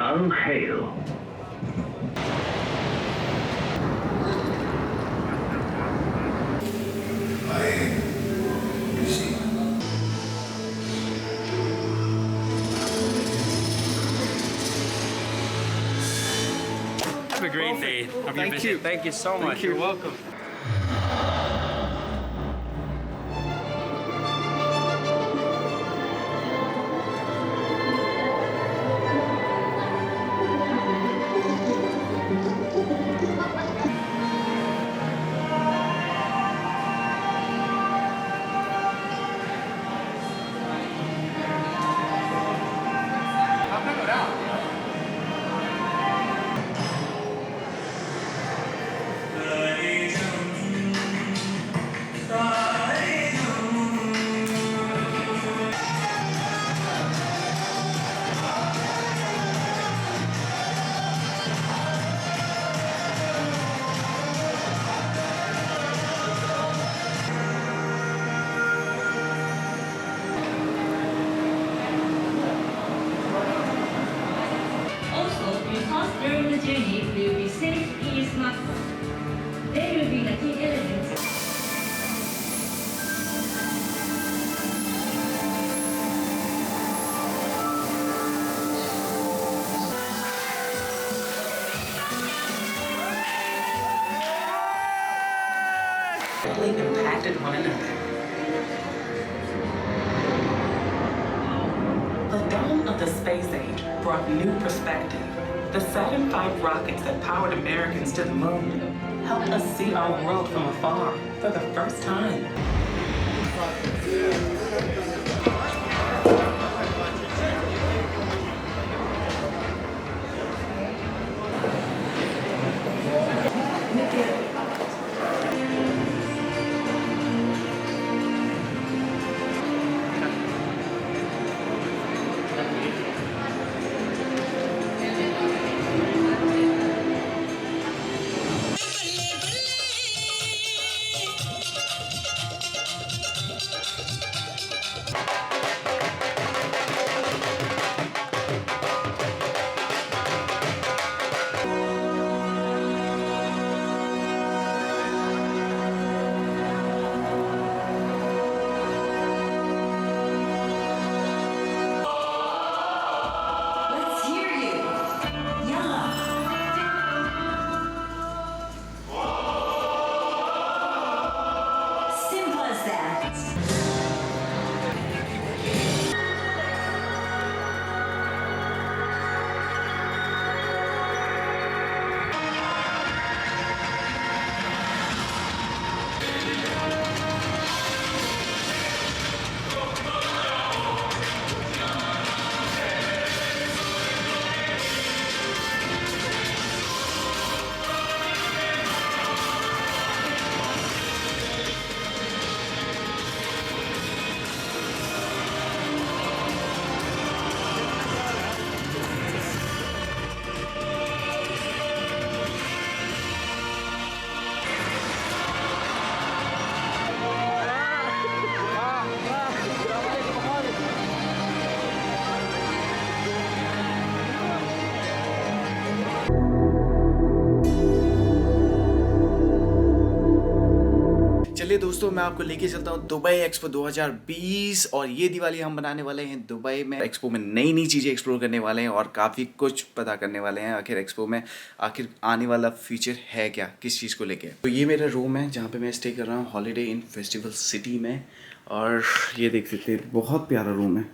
Al Hail. Have a great day of your Thank visit. you. Thank you so much. you. You're welcome. Also, your cost during the journey will be saved in your smartphone. There will be lucky elements. Impacted one another. The dawn of the space age brought new perspective. The Saturn V rockets that powered Americans to the moon helped us see our world from afar for the first time. Let's hear you. Yeah. Simple as that. चलिए दोस्तों, मैं आपको लेके चलता हूँ Dubai expo 2020 और ये दिवाली हम बनाने वाले हैं दुबई में। एक्सपो में नई नई चीज़ें एक्सप्लोर करने वाले हैं और काफ़ी कुछ पता करने वाले हैं आखिर एक्सपो में आखिर आने वाला फ्यूचर है क्या, किस चीज़ को लेके। तो ये मेरा रूम है जहाँ पे मैं स्टे कर रहा हूँ हॉलीडे इन फेस्टिवल सिटी में, और ये देख सकते हैं बहुत प्यारा रूम है।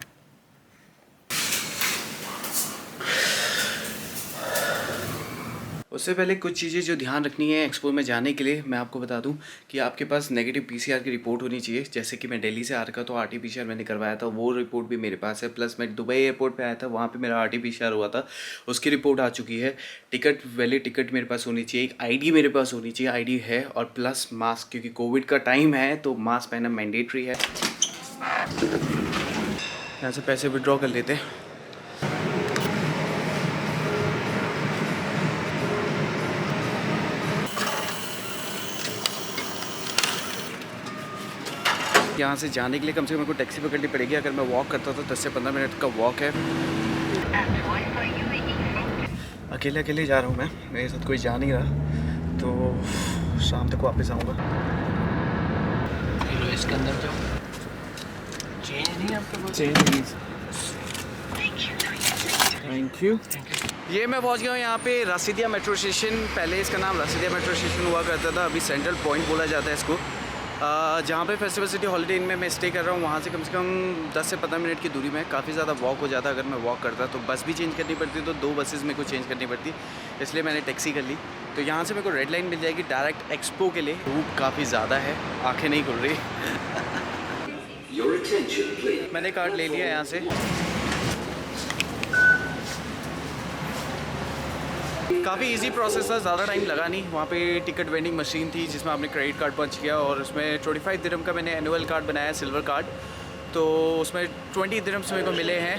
उससे पहले कुछ चीज़ें जो ध्यान रखनी है एक्सपो में जाने के लिए, मैं आपको बता दूं कि आपके पास नेगेटिव पीसीआर की रिपोर्ट होनी चाहिए। जैसे कि मैं दिल्ली से आ रखा तो आरटीपीसीआर मैंने करवाया था, वो रिपोर्ट भी मेरे पास है। प्लस मैं दुबई एयरपोर्ट पे आया था, वहाँ पे मेरा आरटीपीसीआर हुआ था, उसकी रिपोर्ट आ चुकी है। टिकट वैलिड टिकट मेरे पास होनी चाहिए, एक आईडी मेरे पास होनी चाहिए, आईडी है, और प्लस मास्क, क्योंकि कोविड का टाइम है तो मास्क पहनना मैंडेटरी है। यहाँ से पैसे विड्रॉ कर लेते हैं। यहाँ से जाने के लिए कम से कम मेरे को टैक्सी पकड़नी पड़ेगी। अगर मैं वॉक करता तो 10 से 15 मिनट का वॉक है। अकेले अकेले जा रहा हूँ मैं, मेरे साथ कोई जा नहीं रहा, तो शाम तक वापस आऊँगा। इसके अंदर जाओ, चेंज नहीं है आपके पास? चेंज नहीं। Thank you. ये मैं पहुंच गया हूँ यहाँ पे रसीदिया मेट्रो स्टेशन। पहले इसका नाम रसीदिया मेट्रो स्टेशन हुआ करता था, अभी सेंट्रल पॉइंट बोला जाता है इसको। जहाँ पे फेस्टिवल सिटी हॉलीडे इन में मैं स्टे कर रहा हूँ, वहाँ से कम 10 से 15 मिनट की दूरी में काफ़ी ज़्यादा वॉक हो जाता। अगर मैं वॉक करता तो बस भी चेंज करनी पड़ती, तो 2 बसेस मेरे को चेंज करनी पड़ती, इसलिए मैंने टैक्सी कर ली। तो यहाँ से मेरे को रेड लाइन मिल जाएगी डायरेक्ट एक्सपो के लिए। धूप काफ़ी ज़्यादा है, आँखें नहीं खुल रही। मैंने कार्ड ले लिया यहाँ से। काफ़ी इजी प्रोसेस था, ज़्यादा टाइम लगा नहीं। वहाँ पे टिकट वेंडिंग मशीन थी जिसमें आपने क्रेडिट कार्ड पंच किया और उसमें 25 दिरहम का मैंने एनुअल कार्ड बनाया, सिल्वर कार्ड, तो उसमें 20 दिरहम्स मेरे को मिले हैं।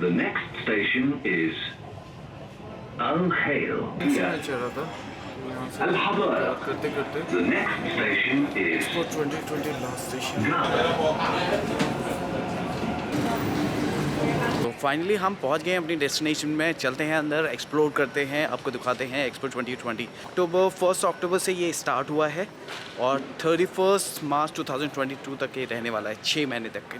The next station is Al-Khail. Al-Hadar. The next station is 2020 last station. तो फाइनली हम पहुंच गए हैं अपनी डेस्टिनेशन में। चलते हैं अंदर, एक्सप्लोर करते हैं, आपको दिखाते हैं एक्सपो 2020। फर्स्ट अक्टूबर से ये स्टार्ट हुआ है और 31 मार्च 2022 तक ये रहने वाला है, 6 महीने तक के।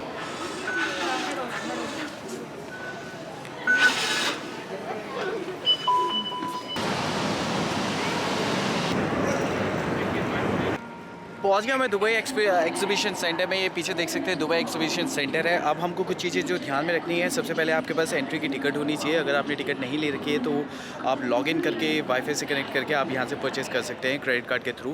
पहुंच गया मैं दुबई एग्जीबिशन सेंटर में। ये पीछे देख सकते हैं दुबई एग्जीबिशन सेंटर है। अब हमको कुछ चीज़ें जो ध्यान में रखनी है, सबसे पहले आपके पास एंट्री की टिकट होनी चाहिए। अगर आपने टिकट नहीं ले रखी है तो आप लॉगिन करके वाईफाई से कनेक्ट करके आप यहाँ से परचेज़ कर सकते हैं क्रेडिट कार्ड के थ्रू।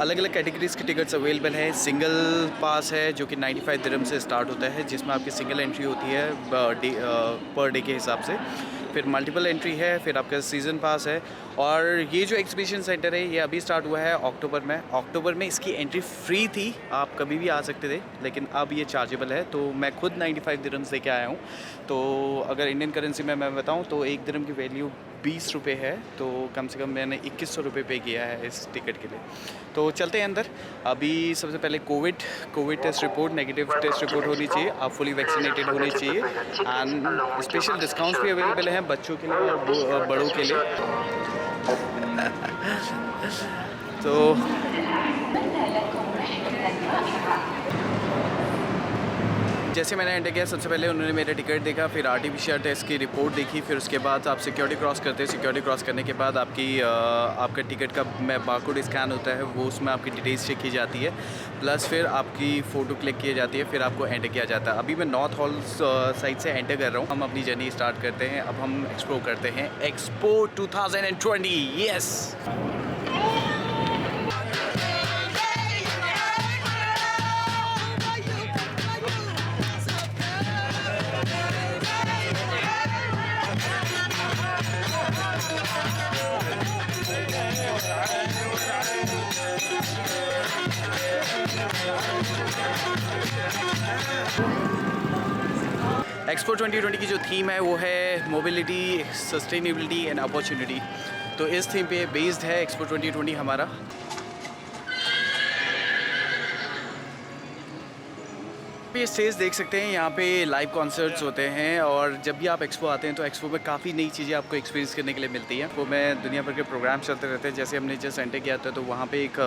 अलग अलग कैटेगरीज़ की टिकट्स अवेलेबल है। सिंगल पास है जो कि 95 दिरहम से स्टार्ट होता है, जिसमें आपकी सिंगल एंट्री होती है पर डे के हिसाब से। फिर मल्टीपल एंट्री है, फिर आपका सीज़न पास है। और ये जो एग्जीबिशन सेंटर है ये अभी स्टार्ट हुआ है अक्टूबर में। अक्टूबर में इसकी एंट्री फ्री थी, आप कभी भी आ सकते थे, लेकिन अब ये चार्जेबल है। तो मैं खुद 95 दिरहम्स दे के आया हूँ। तो अगर इंडियन करेंसी में मैं बताऊँ तो 1 दिरहम की वैल्यू 20 रुपये है, तो कम से कम मैंने 2100 रुपये पे किया है इस टिकट के लिए। तो चलते हैं अंदर। अभी सबसे पहले COVID test report, negative test report होनी चाहिए, आप फुली वैक्सीनेटेड होने चाहिए। एंड स्पेशल डिस्काउंट्स भी अवेलेबल हैं बच्चों के लिए और बड़ों के लिए। तो जैसे मैंने एंटर किया, सबसे पहले उन्होंने मेरा टिकट देखा, फिर RT-PCR टेस्ट की रिपोर्ट देखी, फिर उसके बाद आप सिक्योरिटी क्रॉस करते हैं। सिक्योरिटी क्रॉस करने के बाद आपका टिकट का बारकोड स्कैन होता है, वो उसमें आपकी डिटेल्स चेक की जाती है, प्लस फिर आपकी फ़ोटो क्लिक की जाती है, फिर आपको एंटर किया जाता है। अभी मैं नॉर्थ हॉल साइड से एंटर कर रहा हूँ। हम अपनी जर्नी स्टार्ट करते हैं। अब हम एक्सप्लोर करते हैं एक्सपो 2020। यस, एक्सपो 2020 की जो थीम है वो है मोबिलिटी, सस्टेनेबिलिटी एंड अपॉर्चुनिटी। तो इस थीम पे बेस्ड है एक्सपो 2020 हमारा। ये स्टेज देख सकते हैं, यहाँ पे लाइव कॉन्सर्ट्स होते हैं और जब भी आप एक्सपो आते हैं तो एक्सपो में काफ़ी नई चीज़ें आपको एक्सपीरियंस करने के लिए मिलती हैं। वो में दुनिया भर के प्रोग्राम चलते रहते हैं। जैसे हमने जस्ट एंटर किया था तो वहाँ पे एक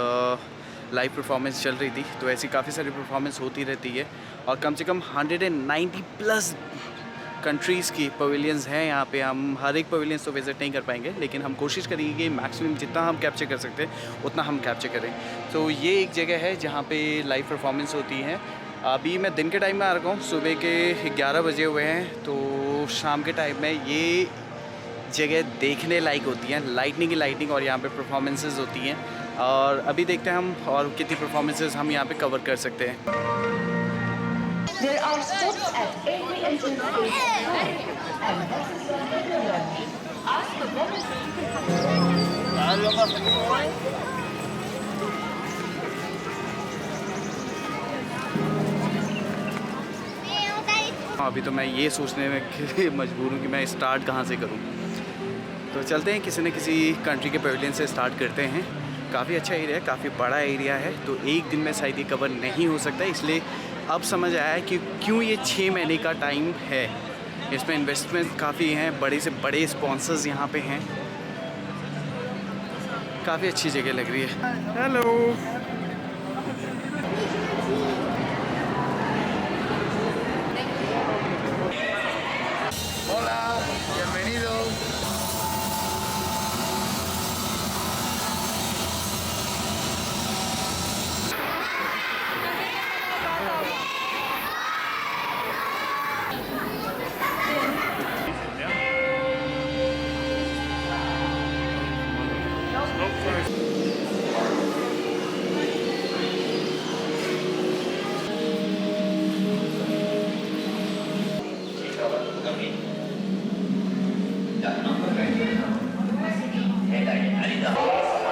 लाइव परफॉर्मेंस चल रही थी, तो ऐसी काफ़ी सारी परफॉर्मेंस होती रहती है। और कम से कम 190 प्लस कंट्रीज़ की पवेलियंस हैं यहाँ पे। हम हर एक पवेलियंस तो विज़िट नहीं कर पाएंगे, लेकिन हम कोशिश करेंगे कि मैक्सिमम जितना हम कैप्चर कर सकते हैं उतना हम कैप्चर करें। तो ये एक जगह है जहाँ पे लाइव परफॉर्मेंस होती हैं। अभी मैं दिन के टाइम में आ रखा हूँ, सुबह के 11 बजे हुए हैं, तो शाम के टाइम में ये जगह देखने लायक होती हैं। लाइटनिंग ही लाइटनिंग और यहाँ पे परफॉर्मेंसेस होती हैं। और अभी देखते हैं हम और कितनी परफॉर्मेंसेस हम यहाँ पे कवर कर सकते हैं। There are steps at every entrance gate, and this is your pavilion. Ask the vendors. हूँ। अभी तो मैं ये सोचने में कि मजबूर हूँ कि मैं स्टार्ट कहाँ से करूँ। तो चलते हैं किसी न किसी कंट्री के पवेलियन से स्टार्ट करते हैं। काफ़ी अच्छा एरिया है, काफ़ी बड़ा एरिया है, तो एक दिन में शायद ये कवर नहीं हो सकता। इसलिए अब समझ आया है कि क्यों ये 6 महीने का टाइम है। इसमें इन्वेस्टमेंट काफ़ी हैं, बड़े से बड़े स्पॉन्सर्स यहाँ पे हैं। काफ़ी अच्छी जगह लग रही है। Hello,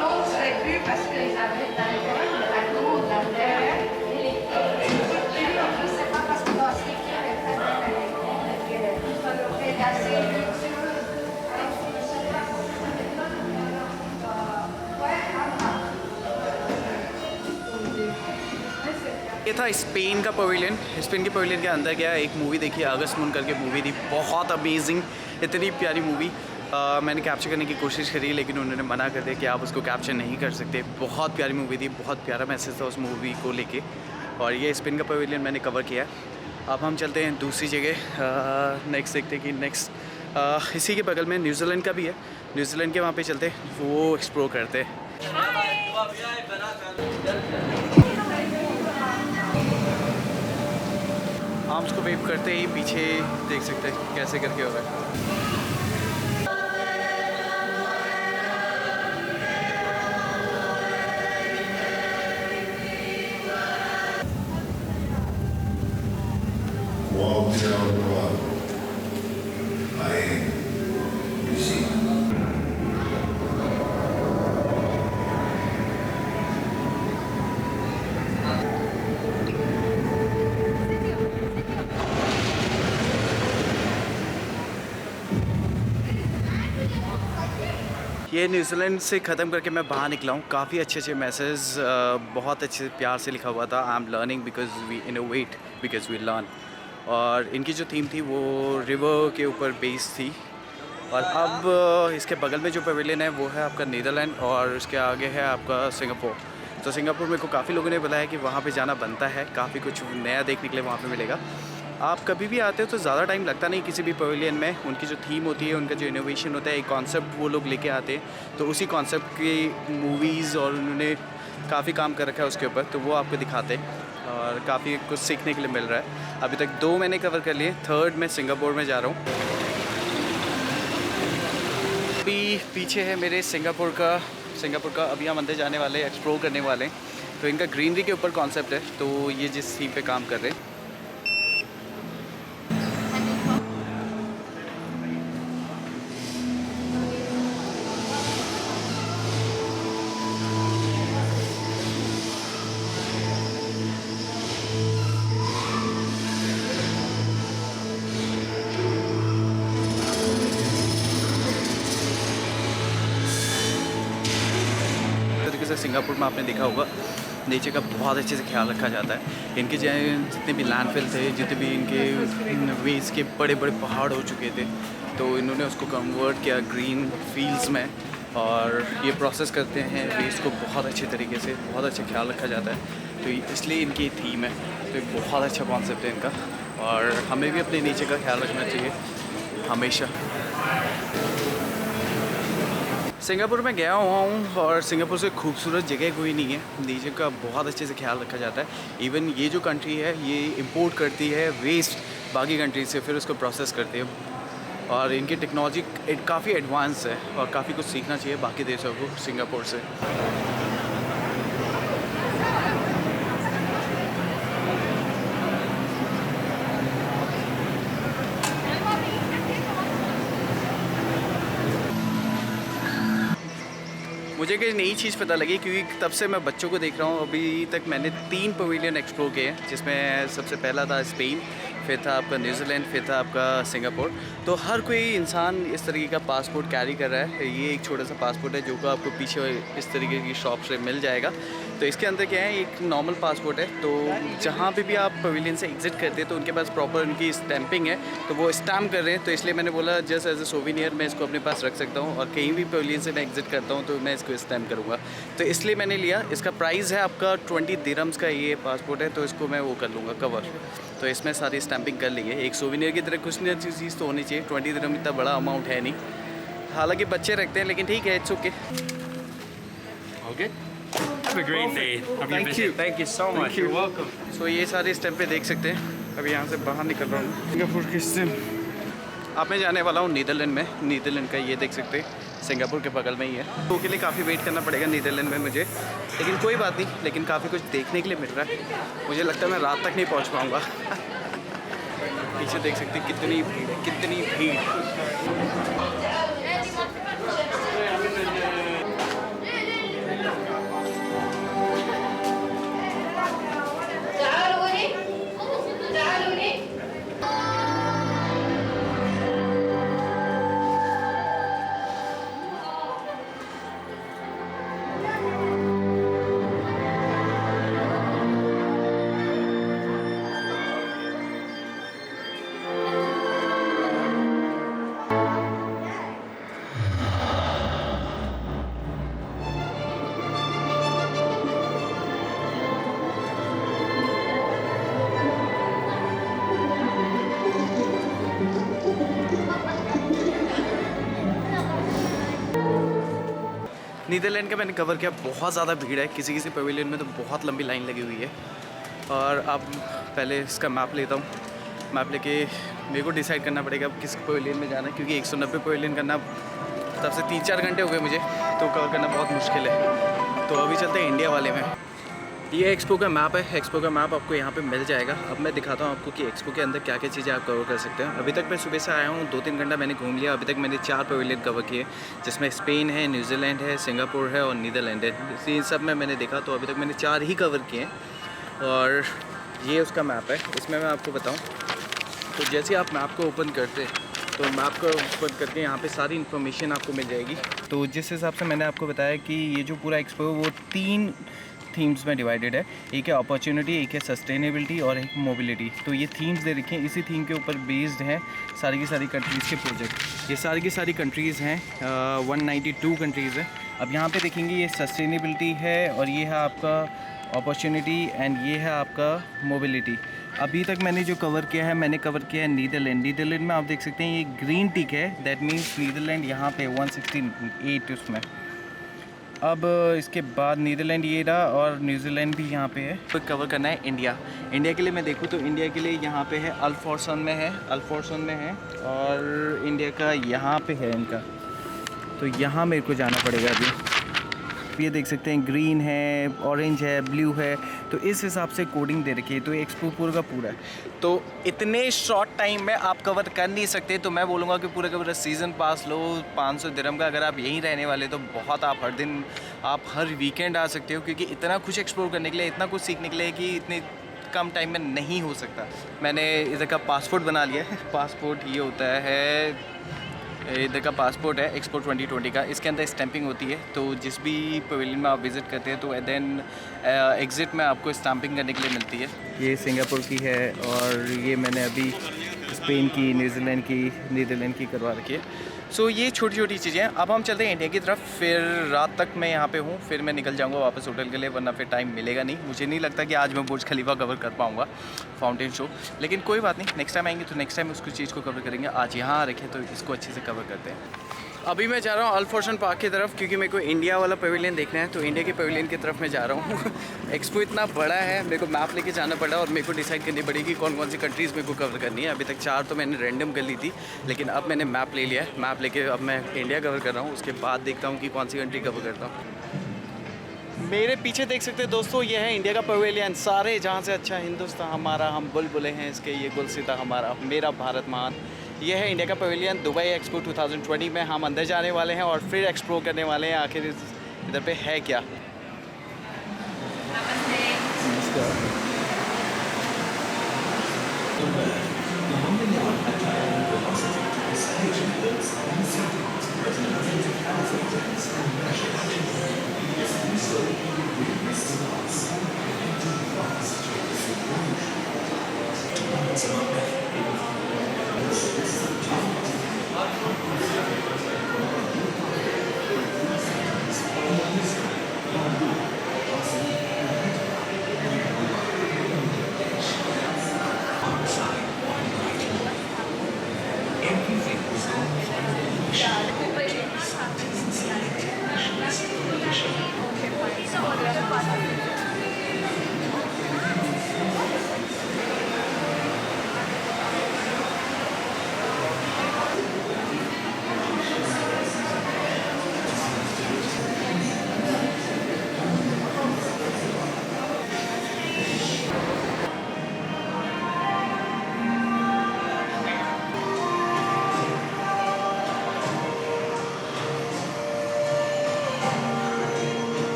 Non serait plus parce qu'ils avaient dans la cour, la terre, et les je ne sais pas parce que dans ce qui avait fait assez. ये था स्पेन का पवेलियन। स्पेन के पवेलियन के अंदर गया, एक मूवी देखी, अगस्त moon करके मूवी थी, बहुत अमेजिंग, इतनी प्यारी मूवी। मैंने कैप्चर करने की कोशिश करी लेकिन उन्होंने मना कर दिया कि आप उसको कैप्चर नहीं कर सकते। बहुत प्यारी मूवी थी, बहुत प्यारा मैसेज था उस मूवी को लेके, और ये स्पेन का पवेलियन मैंने कवर किया। अब हम चलते हैं दूसरी जगह। नेक्स्ट देखते हैं कि नेक्स्ट इसी के बगल में न्यूजीलैंड का भी है। न्यूजीलैंड के वहाँ पे चलते हैं, वो एक्सप्लोर करते हैं। आर्म्स को वेव करते ही पीछे देख सकते हैं कैसे करके हो रहा है। Walk down Broadway. Miami, New Zealand. ये न्यूजीलैंड से ख़त्म करके मैं बाहर निकला हूँ। काफ़ी अच्छे अच्छे मैसेज, बहुत अच्छे प्यार से लिखा हुआ था। I am learning because we innovate because we learn. और इनकी जो थीम थी वो रिवर के ऊपर बेस्ड थी। और अब इसके बगल में जो पवेलियन है वो है आपका नीदरलैंड, और उसके आगे है आपका सिंगापुर। तो सिंगापुर मेरे को काफ़ी लोगों ने बताया कि वहाँ पे जाना बनता है, काफ़ी कुछ नया देखने के लिए वहाँ पे मिलेगा। आप कभी भी आते हो तो ज़्यादा टाइम लगता नहीं किसी भी पवेलियन में। उनकी जो थीम होती है, उनका जो इनोवेशन होता है, एक कॉन्सेप्ट वो लोग लेके आते हैं, तो उसी कॉन्सेप्ट की मूवीज़ और उन्होंने काफ़ी काम कर रखा है उसके ऊपर, तो वो आपको दिखाते हैं और काफ़ी कुछ सीखने के लिए मिल रहा है। अभी तक 2 मैंने कवर कर लिए, 3rd में सिंगापुर में जा रहा हूँ। अभी पीछे है मेरे सिंगापुर का अभी हम अंदर जाने वाले, एक्सप्लोर करने वाले हैं। तो इनका ग्रीनरी के ऊपर कॉन्सेप्ट है, तो ये जिस थीम पे काम कर रहे हैं। सिंगापुर में आपने देखा होगा नेचर का बहुत अच्छे से ख्याल रखा जाता है। इनके जितने भी लैंडफिल थे, जितने भी इनके वेस्ट के बड़े बड़े पहाड़ हो चुके थे, तो इन्होंने उसको कन्वर्ट किया ग्रीन फील्ड्स में, और ये प्रोसेस करते हैं वेस्ट को बहुत अच्छे तरीके से, बहुत अच्छा ख्याल रखा जाता है। तो इसलिए इनकी थीम है, तो एक बहुत अच्छा कॉन्सेप्ट है इनका, और हमें भी अपने नेचर का ख्याल रखना चाहिए हमेशा। सिंगापुर में गया हुआ हूँ और सिंगापुर से खूबसूरत जगह कोई नहीं है। नेचर का बहुत अच्छे से ख्याल रखा जाता है। इवन ये जो कंट्री है ये इंपोर्ट करती है वेस्ट बाकी कंट्री से, फिर उसको प्रोसेस करती है, और इनकी टेक्नोलॉजी काफ़ी एडवांस है और काफ़ी कुछ सीखना चाहिए बाकी देशों को सिंगापुर से। मुझे कोई नई चीज़ पता लगी क्योंकि तब से मैं बच्चों को देख रहा हूँ। अभी तक मैंने 3 पवेलियन एक्सप्लोर किए हैं, जिसमें सबसे पहला था स्पेन, फिर था आपका न्यूजीलैंड, फिर था आपका सिंगापुर। तो हर कोई इंसान इस तरीके का पासपोर्ट कैरी कर रहा है। ये एक छोटा सा पासपोर्ट है जो कि आपको पीछे इस तरीके की शॉप से मिल जाएगा। तो इसके अंदर क्या है, एक नॉर्मल पासपोर्ट है। तो जहाँ पे भी आप पवेलियन से एग्ज़िट करते हैं तो उनके पास प्रॉपर उनकी स्टैंपिंग है, तो वो स्टैम्प कर रहे हैं। तो इसलिए मैंने बोला जस्ट एज ए सोविनियर मैं इसको अपने पास रख सकता हूँ, और कहीं भी पवेलियन से मैं एग्ज़िट करता हूँ तो मैं इसको स्टैम्प करूँगा। तो इसलिए मैंने लिया। इसका प्राइस है आपका 20 दिरहम्स का ये पासपोर्ट है, तो इसको मैं वो कर लूँगा कवर। तो इसमें सारी स्टैंपिंग कर लेंगे। एक सोविनियर की तरह कुछ नहीं अच्छी चीज़ तो होनी चाहिए। 20 दिरहम इतना बड़ा अमाउंट है नहीं, हालांकि बच्चे रखते हैं, लेकिन ठीक है, it's okay. Okay. Have a great day. Have Thank visit. you. Thank you so much. You're welcome. सो ये सारे स्टैम्प पे देख सकते हैं। अभी यहाँ से बाहर निकल रहा हूँ सिंगापुर के स्टैम्प। अब मैं जाने वाला हूँ नीदरलैंड में। नीदरलैंड का ये देख सकते हैं, सिंगापुर के बगल में ही है। तो के लिए काफ़ी वेट करना पड़ेगा नीदरलैंड में मुझे, लेकिन कोई बात नहीं। लेकिन काफ़ी कुछ देखने के लिए मिल रहा है। मुझे लगता है मैं रात तक नहीं पहुँच पाऊँगा। पीछे देख सकते हैं कितनी भीड़ है, कितनी भीड़। नीदरलैंड का मैंने कवर किया। बहुत ज़्यादा भीड़ है, किसी किसी पवेलियन में तो बहुत लंबी लाइन लगी हुई है। और अब पहले इसका मैप लेता हूँ। मैप लेके मेरे को डिसाइड करना पड़ेगा अब किस पवेलियन में जाना है, क्योंकि 190 पवेलियन करना तब से 3-4 घंटे हो गए मुझे, तो कवर करना बहुत मुश्किल है। तो अभी चलते हैं इंडिया वाले में। ये एक्सपो का मैप है। एक्सपो का मैप आपको यहाँ पे मिल जाएगा। अब मैं दिखाता हूँ आपको कि एक्सपो के अंदर क्या क्या चीज़ें आप कवर कर सकते हैं। अभी तक मैं सुबह से आया हूँ, 2-3 घंटा मैंने घूम लिया। अभी तक मैंने 4 पवेलियन कवर किए, जिसमें स्पेन है, न्यूजीलैंड है, सिंगापुर है और नीदरलैंड है। इन सब में मैंने देखा, तो अभी तक मैंने 4 ही कवर किए हैं। और ये उसका मैप है। इसमें मैं आपको बताऊँ तो जैसे आप मैप को ओपन करते हैं तो मैप को ओपन करके यहाँ पे सारी इन्फॉर्मेशन आपको मिल जाएगी। तो जिस हिसाब से मैंने आपको बताया कि ये जो पूरा एक्सपो है वो 3 थीम्स में डिवाइडेड है। एक है अपॉर्चुनिटी, एक है सस्टेनेबिलिटी और एक मोबिलिटी। तो ये थीम्स दे रखे हैं, इसी थीम के ऊपर बेस्ड हैं सारी की सारी कंट्रीज़ के प्रोजेक्ट। ये सारी की सारी कंट्रीज़ हैं, 192 कंट्रीज़ हैं। अब यहाँ पे देखेंगे ये सस्टेनेबिलिटी है, और ये है आपका अपॉर्चुनिटी, एंड ये है आपका मोबिलिटी। अभी तक मैंने जो कवर किया है, मैंने कवर किया है नीदरलैंड। नीदरलैंड में आप देख सकते हैं ये ग्रीन टिक है, दैट मीन्स नीदरलैंड यहाँ पे 168 उसमें। अब इसके बाद नीदरलैंड ये रहा, और न्यूजीलैंड भी यहाँ पे है। तो कवर करना है इंडिया। इंडिया के लिए मैं देखूँ तो इंडिया के लिए यहाँ पे है अल्फोर्सन में है, अल्फोर्सन में है, और इंडिया का यहाँ पे है इनका। तो यहाँ मेरे को जाना पड़ेगा अभी। ये देख सकते हैं ग्रीन है, ऑरेंज है, ब्लू है। तो इस हिसाब से कोडिंग दे रखी है। तो एक्सपो पूरा का पूरा है। तो इतने शॉर्ट टाइम में आप कवर कर नहीं सकते, तो मैं बोलूँगा कि पूरा का पूरा सीज़न पास लो 500 दिरहम का। अगर आप यहीं रहने वाले तो बहुत, आप हर दिन, आप हर वीकेंड आ सकते हो, क्योंकि इतना कुछ एक्सप्लोर करने के लिए, इतना कुछ सीखने के लिए कि इतने कम टाइम में नहीं हो सकता। मैंने इधर का पासपोर्ट बना लिया है। पासपोर्ट ये होता है, इधर का पासपोर्ट है एक्सपो 2020 का। इसके अंदर स्टैंपिंग होती है। तो जिस भी पवेलियन में आप विज़िट करते हैं तो देन एग्ज़िट में आपको स्टैंपिंग करने के लिए मिलती है। ये सिंगापुर की है, और ये मैंने अभी स्पेन की, न्यूजीलैंड की, नीदरलैंड की करवा रखी है। सो ये छोटी छोटी चीज़ें हैं। अब हम चलते हैं इंडिया की तरफ। फिर रात तक मैं यहाँ पे हूँ, फिर मैं निकल जाऊँगा वापस होटल के लिए, वरना फिर टाइम मिलेगा नहीं। मुझे नहीं लगता कि आज मैं बुर्ज खलीफा कवर कर पाऊँगा, फाउंटेन शो। लेकिन कोई बात नहीं, नेक्स्ट टाइम आएंगे तो नेक्स्ट टाइम उसको चीज़ को कवर करेंगे। आज यहाँ आ रखे तो इसको अच्छे से कवर करते हैं। अभी मैं जा रहा हूँ अल्फोर्सन पार्क की तरफ, क्योंकि मेरे को इंडिया वाला पवेलियन देखना है। तो इंडिया के पवेलियन की तरफ मैं जा रहा हूँ। एक्सपो इतना बड़ा है, मेरे को मैप लेके जाना पड़ा, और मेरे को डिसाइड करनी पड़ेगी कौन कौन सी कंट्रीज़ मेरे को कवर करनी है। अभी तक 4 तो मैंने रैंडम कर ली थी, लेकिन अब मैंने मैप ले लिया है। मैप लेके अब मैं इंडिया कवर कर रहा हूँ, उसके बाद देखता हूँ कि कौन सी कंट्री कवर करता हूँ। मेरे पीछे देख सकते हैं दोस्तों, ये है इंडिया का पवेलियन। सारे जहाँ से अच्छा हिंदुस्तान हमारा, हम बुलबुलें हैं इसके, ये गुलसिता हमारा, मेरा भारत महान। ये है इंडिया का पवेलियन। दुबई एक्सपो 2020 में हम अंदर जाने वाले हैं और फिर एक्सप्लोर करने वाले हैं आखिर इधर पे है क्या। नमस्कार।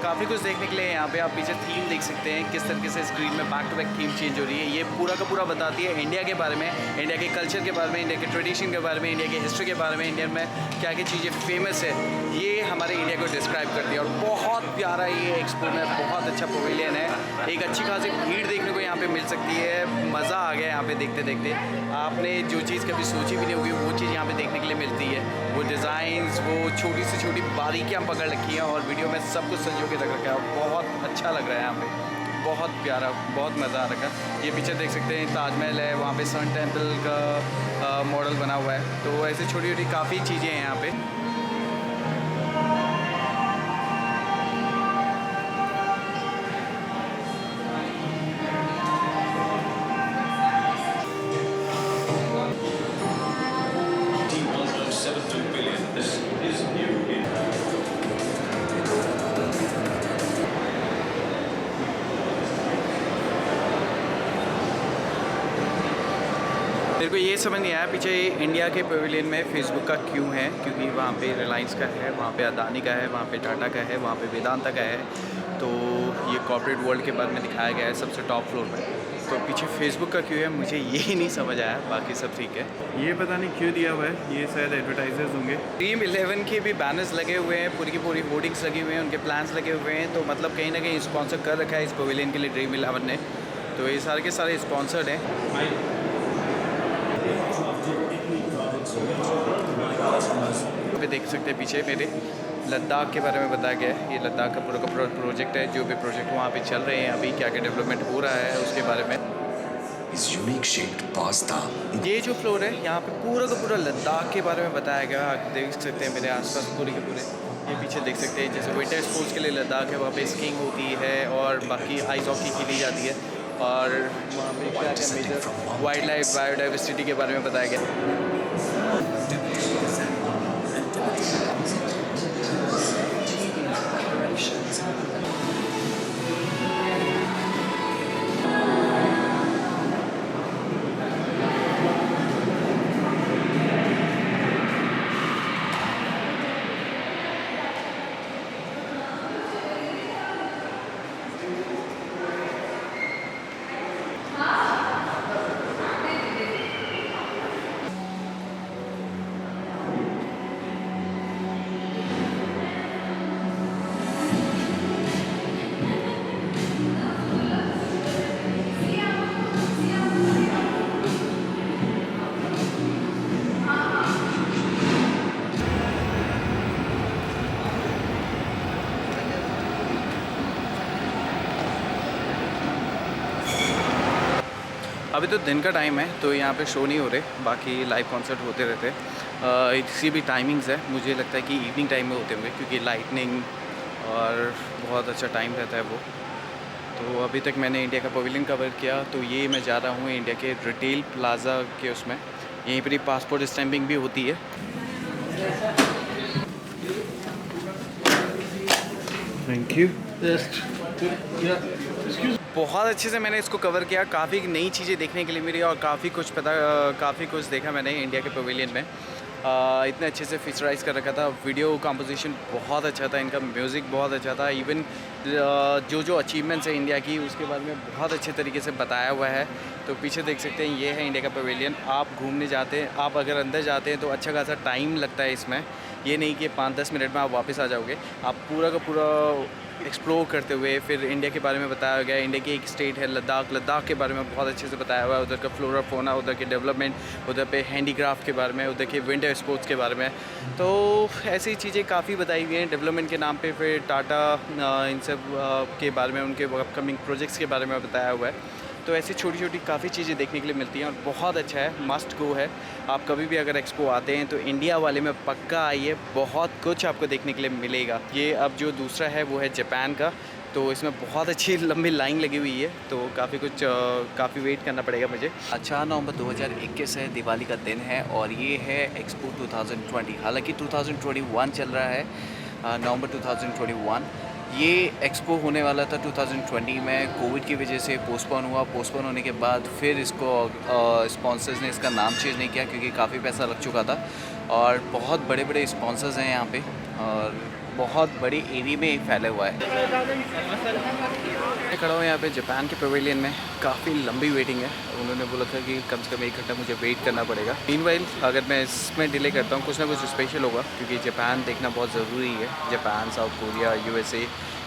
काफ़ी कुछ देखने के लिए यहाँ पे आप पीछे थीम देख सकते हैं किस तरीके से स्क्रीन में back to back theme change हो रही है। ये पूरा का पूरा बताती है इंडिया के बारे में, इंडिया के कल्चर के बारे में, इंडिया के ट्रेडिशन के बारे में, इंडिया की हिस्ट्री के बारे में, इंडिया में क्या क्या चीज़ें फेमस है, ये हमारे इंडिया को डिस्क्राइब करती है। और बहुत प्यारा ये एक्सपो में बहुत अच्छा पवेलियन है, एक अच्छी खासी भीड़ देखने को यहाँ पे मिल सकती है। मज़ा आ गया यहाँ पे देखते देखते। आपने जो चीज़ कभी सोची भी नहीं होगी वो चीज़ यहाँ पे देखने के लिए मिलती है। वो डिज़ाइंस, वो छोटी से छोटी बारीकियाँ पकड़ रखी हैं और वीडियो में सब कुछ संजो के रख रखा है। बहुत अच्छा लग रहा है यहाँ पे, बहुत प्यारा, बहुत मज़ा आ रखा है। ये पीछे देख सकते हैं ताजमहल है, वहाँ पे सन टेम्पल का मॉडल बना हुआ है। तो ऐसे छोटी छोटी काफ़ी चीज़ें हैं यहाँ पे। को ये समझ नहीं आया पीछे इंडिया के पवेलियन में फेसबुक का क्यों है, क्योंकि वहाँ पे रिलायंस का है, वहाँ पे अदानी का है, वहाँ पे टाटा का है, वहाँ पे वेदांता का है। तो ये कॉर्पोरेट वर्ल्ड के बारे में दिखाया गया है सबसे टॉप फ्लोर पे। तो पीछे फेसबुक का क्यों है मुझे ये नहीं समझ आया, बाकी सब ठीक है। ये पता नहीं क्यों दिया हुआ है, ये शायद एडवर्टाइजर्स होंगे। ड्रीम 11 के भी बैनर्स लगे हुए हैं, पूरी की पूरी होर्डिंग्स लगी हुए हैं, उनके प्लान्स लगे हुए हैं। तो मतलब कहीं ना कहीं स्पॉन्सर कर रखा है इस पवेलियन के लिए ड्रीम 11 ने। तो ये सारे के सारे स्पॉन्सर्ड हैं। पे देख सकते हैं पीछे मेरे लद्दाख के बारे में बताया गया है। ये लद्दाख का पूरा प्रोजेक्ट है, जो भी प्रोजेक्ट वहाँ पे चल रहे हैं अभी, क्या क्या डेवलपमेंट हो रहा है उसके बारे में। Is unique shaped pasta. ये जो फ्लोर है यहाँ पे पूरा का पूरा लद्दाख के बारे में बताया गया। आप देख सकते हैं मेरे आसपास पूरे के पूरे, ये पीछे देख सकते हैं जैसे विंटर स्पोर्ट्स के लिए लद्दाख है, वहाँ पे स्कीइंग होती है और बाकी आइस हॉकी खेली जाती है। और वहाँ पे क्या क्या मेजर वाइल्ड लाइफ बायोडाइवर्सिटी के बारे में बताया गया। अभी तो दिन का टाइम है तो यहाँ पे शो नहीं हो रहे, बाकी लाइव कॉन्सर्ट होते रहते हैं। इसकी भी टाइमिंग्स है, मुझे लगता है कि इवनिंग टाइम में होते होंगे क्योंकि लाइटनिंग और बहुत अच्छा टाइम रहता है वो। तो अभी तक मैंने इंडिया का पवेलियन कवर किया। तो ये मैं जा रहा हूँ इंडिया के रिटेल प्लाजा के उसमें, यहीं पर ही पासपोर्ट स्टैंपिंग भी होती है। Thank you. बहुत अच्छे से मैंने इसको कवर किया, काफ़ी नई चीज़ें देखने के लिए मिली और काफ़ी कुछ देखा मैंने इंडिया के पवेलियन में। इतने अच्छे से फीचराइज कर रखा था, वीडियो कंपोजिशन बहुत अच्छा था, इनका म्यूज़िक बहुत अच्छा था, इवन जो अचीवमेंट्स है इंडिया की उसके बारे में बहुत अच्छे तरीके से बताया हुआ है। तो पीछे देख सकते हैं ये है इंडिया का पवेलियन। आप घूमने जाते हैं, आप अगर अंदर जाते हैं तो अच्छा खासा टाइम लगता है इसमें, ये नहीं कि 5-10 मिनट में आप वापस आ जाओगे। आप पूरा का पूरा एक्सप्लोर करते हुए फिर इंडिया के बारे में बताया गया। इंडिया की एक स्टेट है लद्दाख के बारे में बहुत अच्छे से बताया हुआ है, उधर का फ्लोरा फोना, उधर के डेवलपमेंट, उधर पे हैंडीक्राफ्ट के बारे में, उधर के विंटर स्पोर्ट्स के बारे में। तो ऐसी चीज़ें काफ़ी बताई हुई हैं डेवलपमेंट के नाम पे। फिर टाटा इन सब के बारे में, उनके अपकमिंग प्रोजेक्ट्स के बारे में बताया हुआ है। तो ऐसी छोटी छोटी काफ़ी चीज़ें देखने के लिए मिलती हैं और बहुत अच्छा है, मस्ट गो है। आप कभी भी अगर एक्सपो आते हैं तो इंडिया वाले में पक्का आइए, बहुत कुछ आपको देखने के लिए मिलेगा। ये अब जो दूसरा है वो है जापान का, तो इसमें बहुत अच्छी लंबी लाइन लगी हुई है, तो काफ़ी वेट करना पड़ेगा मुझे। 4 नवंबर 2021 है, दिवाली का दिन है और ये है एक्सपो 2020। हालांकि 2021 चल रहा है, नवंबर 2021। ये एक्सपो होने वाला था 2020 में, कोविड की वजह से पोस्टपोन हुआ। पोस्टपोन होने के बाद फिर इसको स्पॉन्सर्स ने इसका नाम चेंज नहीं किया क्योंकि काफ़ी पैसा लग चुका था और बहुत बड़े बड़े स्पॉन्सर्स हैं यहाँ पे और बहुत बड़ी एरिया में फैला हुआ है। मैं खड़ा हूँ यहाँ पे जापान के पवेलियन में, काफ़ी लंबी वेटिंग है। उन्होंने बोला था कि कम से कम 1 घंटा मुझे वेट करना पड़ेगा। मीनवाइल अगर मैं इसमें डिले करता हूँ कुछ ना कुछ स्पेशल होगा क्योंकि जापान देखना बहुत ज़रूरी है। जापान, साउथ कोरिया, USA,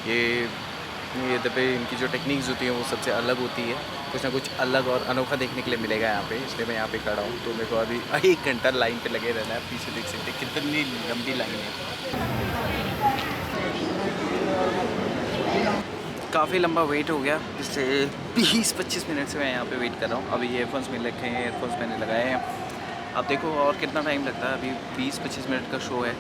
ये दबे इनकी जो टेक्निक्स होती हैं वो सबसे अलग होती है। कुछ ना कुछ अलग और अनोखा देखने के लिए मिलेगा यहाँ पे, इसलिए मैं यहाँ पे खड़ा हूँ। तो मेरे को अभी 1 घंटा लाइन पे लगे रहना है। पीछे देख सकते हैं कितनी लंबी लाइन है, काफ़ी लंबा वेट हो गया। इससे 20-25 मिनट से मैं यहाँ पे वेट कर रहा हूँ। अभी ईयरफोन्स मिल रखे हैं, ईयरफोन्स मैंने लगाए हैं। अब देखो और कितना टाइम लगता है। अभी 20-25 मिनट का शो है,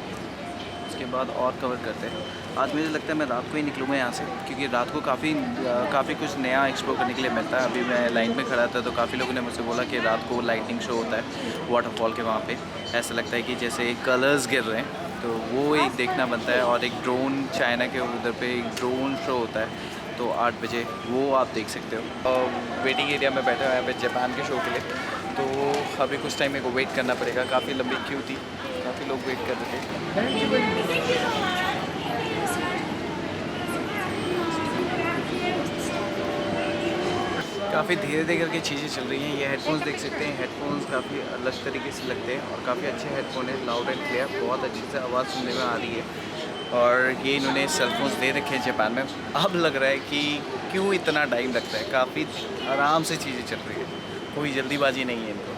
उसके बाद और कवर करते हैं। आज मुझे लगता है मैं रात को ही निकलूँगा यहाँ से क्योंकि रात को काफ़ी कुछ नया एक्सप्लोर करने के लिए मिलता है। अभी मैं लाइन में खड़ा था तो काफ़ी लोगों ने मुझसे बोला कि रात को लाइटिंग शो होता है वाटरफॉल के वहाँ पे। ऐसा लगता है कि जैसे कलर्स गिर रहे हैं, तो वो एक देखना बनता है। और एक ड्रोन, चाइना के उधर पे एक ड्रोन शो होता है तो 8 बजे, वो आप देख सकते हो। वेटिंग एरिया में बैठा हुआ है यहाँ पे जापान के शो के लिए। तो अभी कुछ टाइम मेरे को वेट करना पड़ेगा। काफ़ी लंबी क्यू थी, काफ़ी लोग वेट कर रहे थे। काफ़ी धीरे धीरे करके चीज़ें चल रही हैं। ये हेडफोन्स देख सकते हैं, हेडफोन्स काफ़ी अलग तरीके से लगते हैं और काफ़ी अच्छे हेडफोन है, लाउड एंड क्लियर, बहुत अच्छे से आवाज़ सुनने में आ रही है। और ये इन्होंने सेलफोन्स दे रखे हैं जापान में। अब लग रहा है कि क्यों इतना टाइम लगता है, काफ़ी आराम से चीज़ें चल रही है, कोई जल्दीबाजी नहीं है इनको।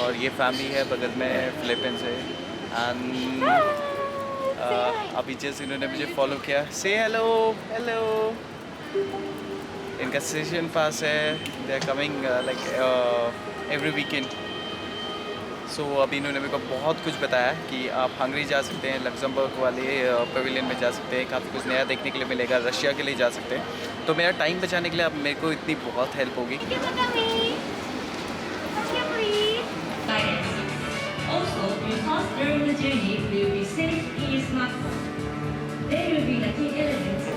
और ये फैमिली है बगल में, फिलीपींस है। एंड अभी जैसे इन्होंने मुझे फॉलो किया, से हेलो हेलो। इनका सेशन पास है, they are coming like every weekend. So अभी इन्होंने मेरे को बहुत कुछ बताया कि आप हंगरी जा सकते हैं, लग्जमबर्ग वाले पवेलियन में जा सकते हैं, काफ़ी कुछ नया देखने के लिए मिलेगा, रशिया के लिए जा सकते हैं। तो मेरा टाइम बचाने के लिए अब मेरे को इतनी बहुत हेल्प होगी। Guidance. Also, your thoughts during the journey will be safe in your smartphone. There will be lucky elements.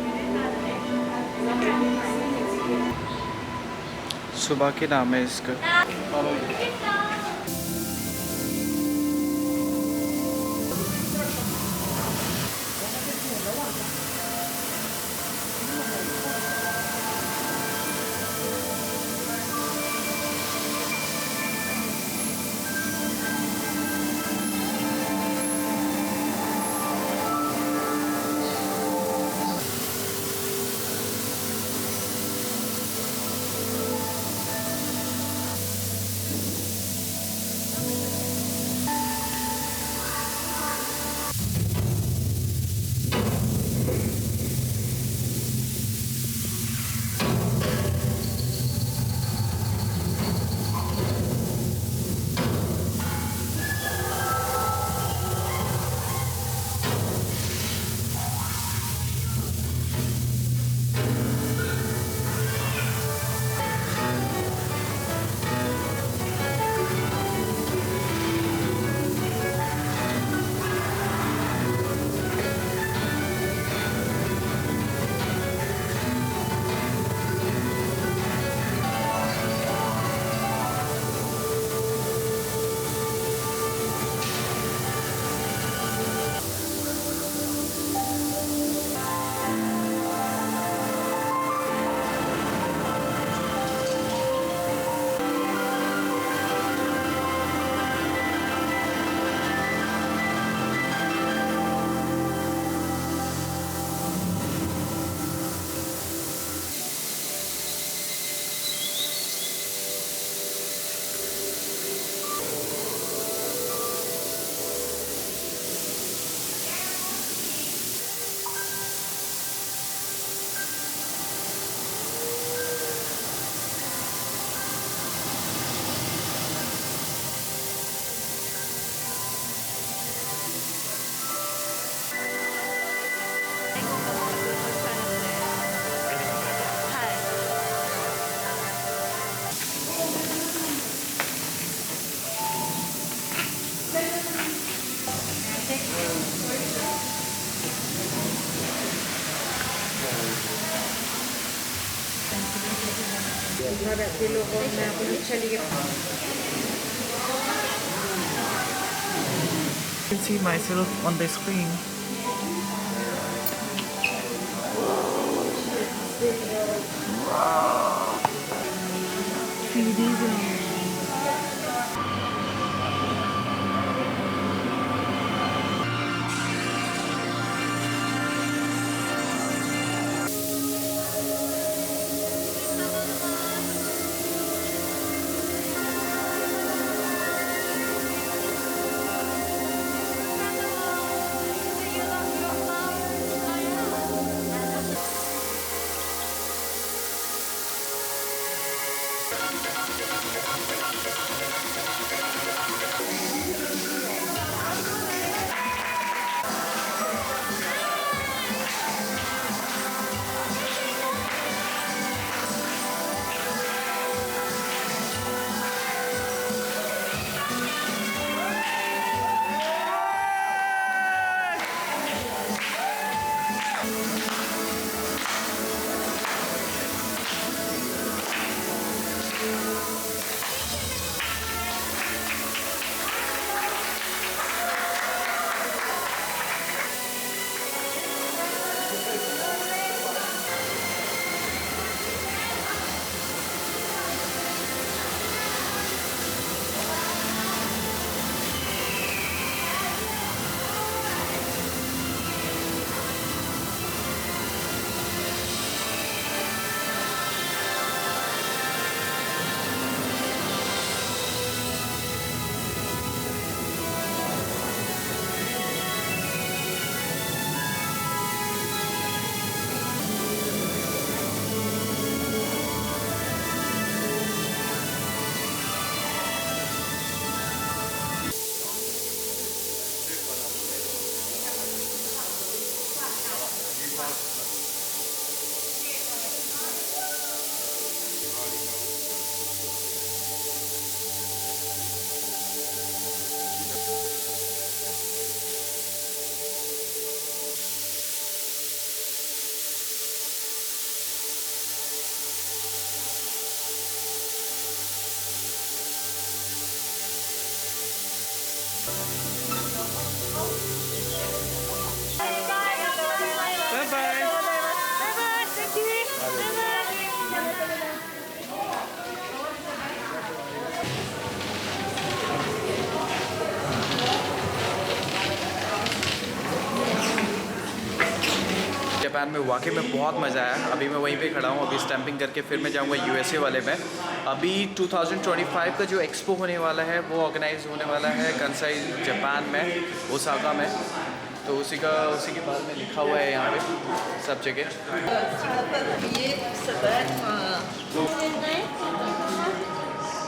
सुबह के नाम है इसका। I can see myself on the screen. Japan में वाकई में बहुत मज़ा आया। अभी मैं वहीं पे खड़ा हूँ, अभी स्टैंपिंग करके फिर मैं जाऊँगा यूएसए वाले में। अभी 2025 का जो एक्सपो होने वाला है वो ऑर्गेनाइज होने वाला है कंसाई जापान में, ओसाका में। तो उसी के बारे में लिखा हुआ है यहाँ पे सब जगह।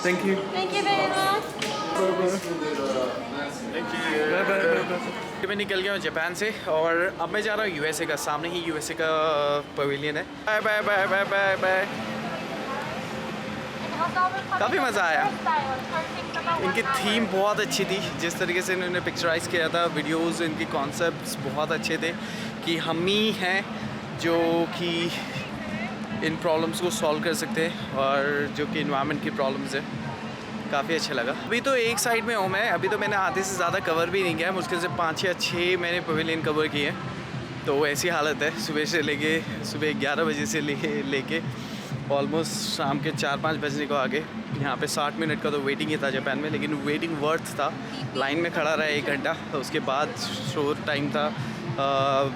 Thank you. Thank you very much. मैं निकल गया हूँ जापान से और अब मैं जा रहा हूँ यूएसए का। सामने ही यूएसए का पवेलियन है। Bye bye bye bye bye bye. काफ़ी मज़ा आया। इनकी थीम बहुत अच्छी थी, जिस तरीके से इन्होंने पिक्चराइज किया था वीडियोस, इनके कॉन्सेप्ट्स बहुत अच्छे थे कि हम ही हैं जो कि इन प्रॉब्लम्स को सॉल्व कर सकते हैं और जो कि इन्वायरमेंट की प्रॉब्लम्स है। काफ़ी अच्छा लगा। अभी तो एक साइड में हूँ मैं, अभी तो मैंने आधे से ज़्यादा कवर भी नहीं किया, मुश्किल से 5 या 6 मैंने पवेलियन कवर किए। तो ऐसी हालत है सुबह से लेके सुबह 11 बजे से लेके ऑलमोस्ट शाम के 4-5 बजने को आगे। यहाँ पे 60 मिनट का तो वेटिंग ही था जापान में, लेकिन वेटिंग वर्थ था। लाइन में खड़ा रहा 1 घंटा, उसके बाद शो टाइम था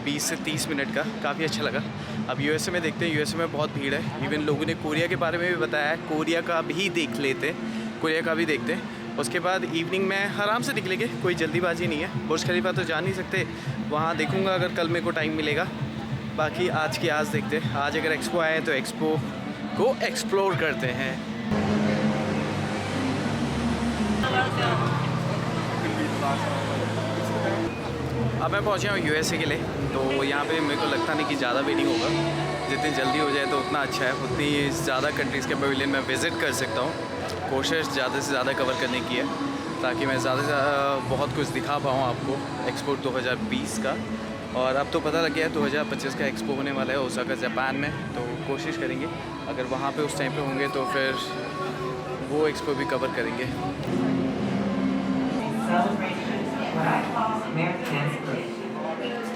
20 से 30 मिनट का। काफ़ी अच्छा लगा। अब यूएसए में देखते हैं, यूएसए में बहुत भीड़ है। इवन लोगों ने कोरिया के बारे में भी बताया है, कोरिया का भी देख लेते हैं, कोरिया का भी देखते हैं। उसके बाद इवनिंग में आराम से निकलेंगे, कोई जल्दीबाजी नहीं है। बुर्ज खलीफा तो जा नहीं सकते, वहाँ देखूँगा अगर कल मेरे को टाइम मिलेगा। बाकी आज की आज देखते हैं। आज अगर एक्सपो आए तो एक्सपो को एक्सप्लोर करते हैं। अब मैं पहुँचा हूँ यूएसए के लिए। तो यहाँ पे मेरे को लगता नहीं कि ज़्यादा वेटिंग होगा। जितनी जल्दी हो जाए तो उतना अच्छा है, उतनी ज़्यादा कंट्रीज़ के पवेलियन में विज़िट कर सकता हूँ। कोशिश ज़्यादा से ज़्यादा कवर करने की है ताकि मैं ज़्यादा से ज़्यादा बहुत कुछ दिखा पाऊँ आपको एक्सपो 2020 का। और अब तो पता लग गया है 2025 का एक्सपो होने वाला है ओसाका जापान में। तो कोशिश करेंगे अगर वहाँ पे उस टाइम पे होंगे तो फिर वो एक्सपो भी कवर करेंगे।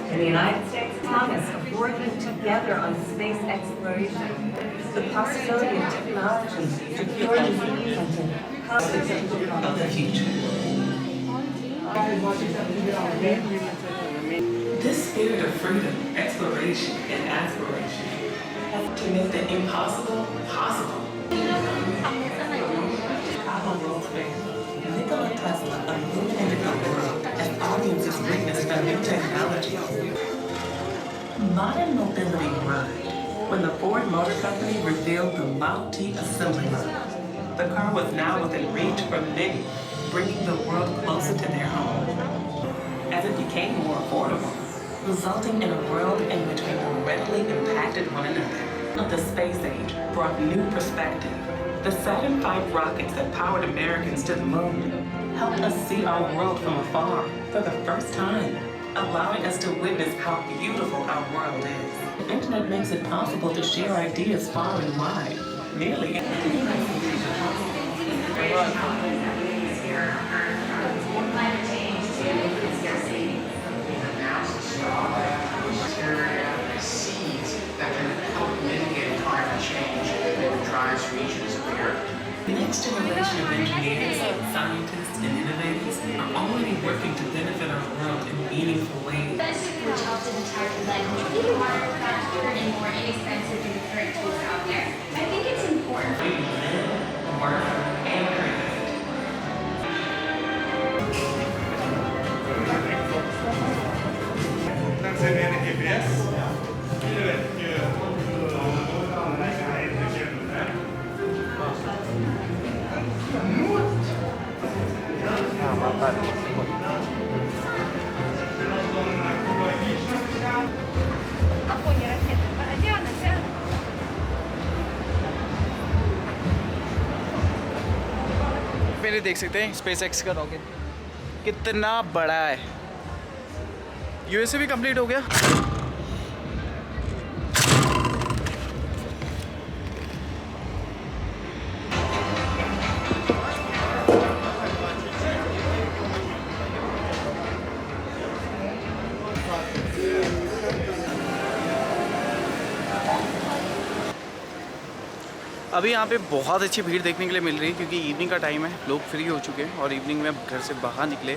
In the United States, Congress of working together on space exploration, the possibility of technology to cure disease and to cause of the future. This spirit of freedom, exploration, and aspiration has to make the impossible possible. Chicago World Fair. Nikola Tesla illuminated the world as audiences witnessed a new technology. Modern mobility arrived when the Ford Motor Company revealed the Model T assembly line. The car was now within reach for many, bringing the world closer to their home. As it became more affordable, resulting in a world in which we more readily impacted one another. The space age brought new perspective. The Saturn V rockets that powered Americans to the moon helped us see our world from afar for the first time, allowing us to witness how beautiful our world is. The internet makes it possible to share ideas far and wide, nearly The next generation of engineers, scientists, and innovators are already working to benefit our world in meaningful ways. Which often entire language will be harder, faster, and more inexpensive than the current tools out there. I think it's important. We live, work, and create. Ako finally देख सकते हैं space x का rocket कितना बड़ा है। USA भी complete हो गया। अभी यहाँ पे बहुत अच्छी भीड़ देखने के लिए मिल रही है क्योंकि इवनिंग का टाइम है, लोग फ्री हो चुके हैं और इवनिंग में घर से बाहर निकले।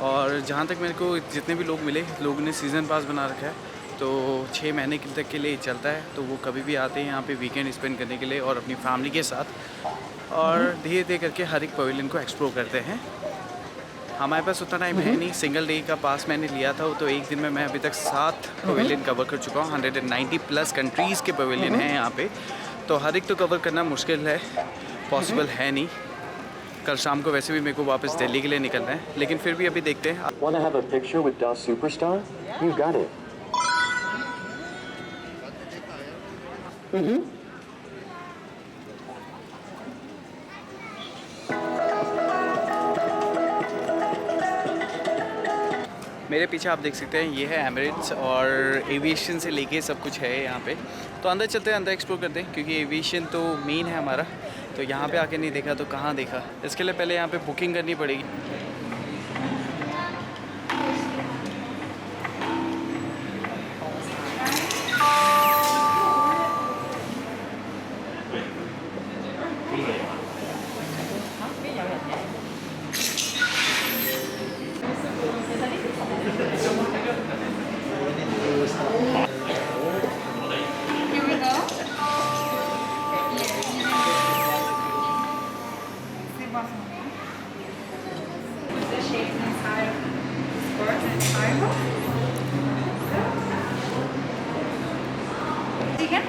और जहाँ तक मेरे को जितने भी लोग मिले, लोगों ने सीज़न पास बना रखा है, तो 6 महीने तक के लिए चलता है। तो वो कभी भी आते हैं यहाँ पे वीकेंड स्पेंड करने के लिए और अपनी फैमिली के साथ, और धीरे धीरे करके हर एक पवेलियन को एक्सप्लोर करते हैं। हमारे पास उतना टाइम है नहीं, सिंगल डे का पास मैंने लिया था, तो एक दिन में मैं अभी तक 7 पवेलियन कवर कर चुका हूँ। 190+ कंट्रीज़ के पवेलियन हैं यहाँ पे, तो हर एक तो कवर करना मुश्किल है, पॉसिबल है नहीं। कल शाम को वैसे भी मेरे को वापस दिल्ली के लिए निकलना है, लेकिन फिर भी अभी देखते हैं। Want to have a picture with Das Superstar? You got it. मेरे पीछे आप देख सकते हैं ये है एमिरेट्स, और एविएशन से लेके सब कुछ है यहाँ पे। तो अंदर चलते हैं, अंदर एक्सप्लोर करते हैं, क्योंकि एविएशन तो मेन है हमारा। तो यहाँ पे आके नहीं देखा तो कहाँ देखा। इसके लिए पहले यहाँ पे बुकिंग करनी पड़ेगी।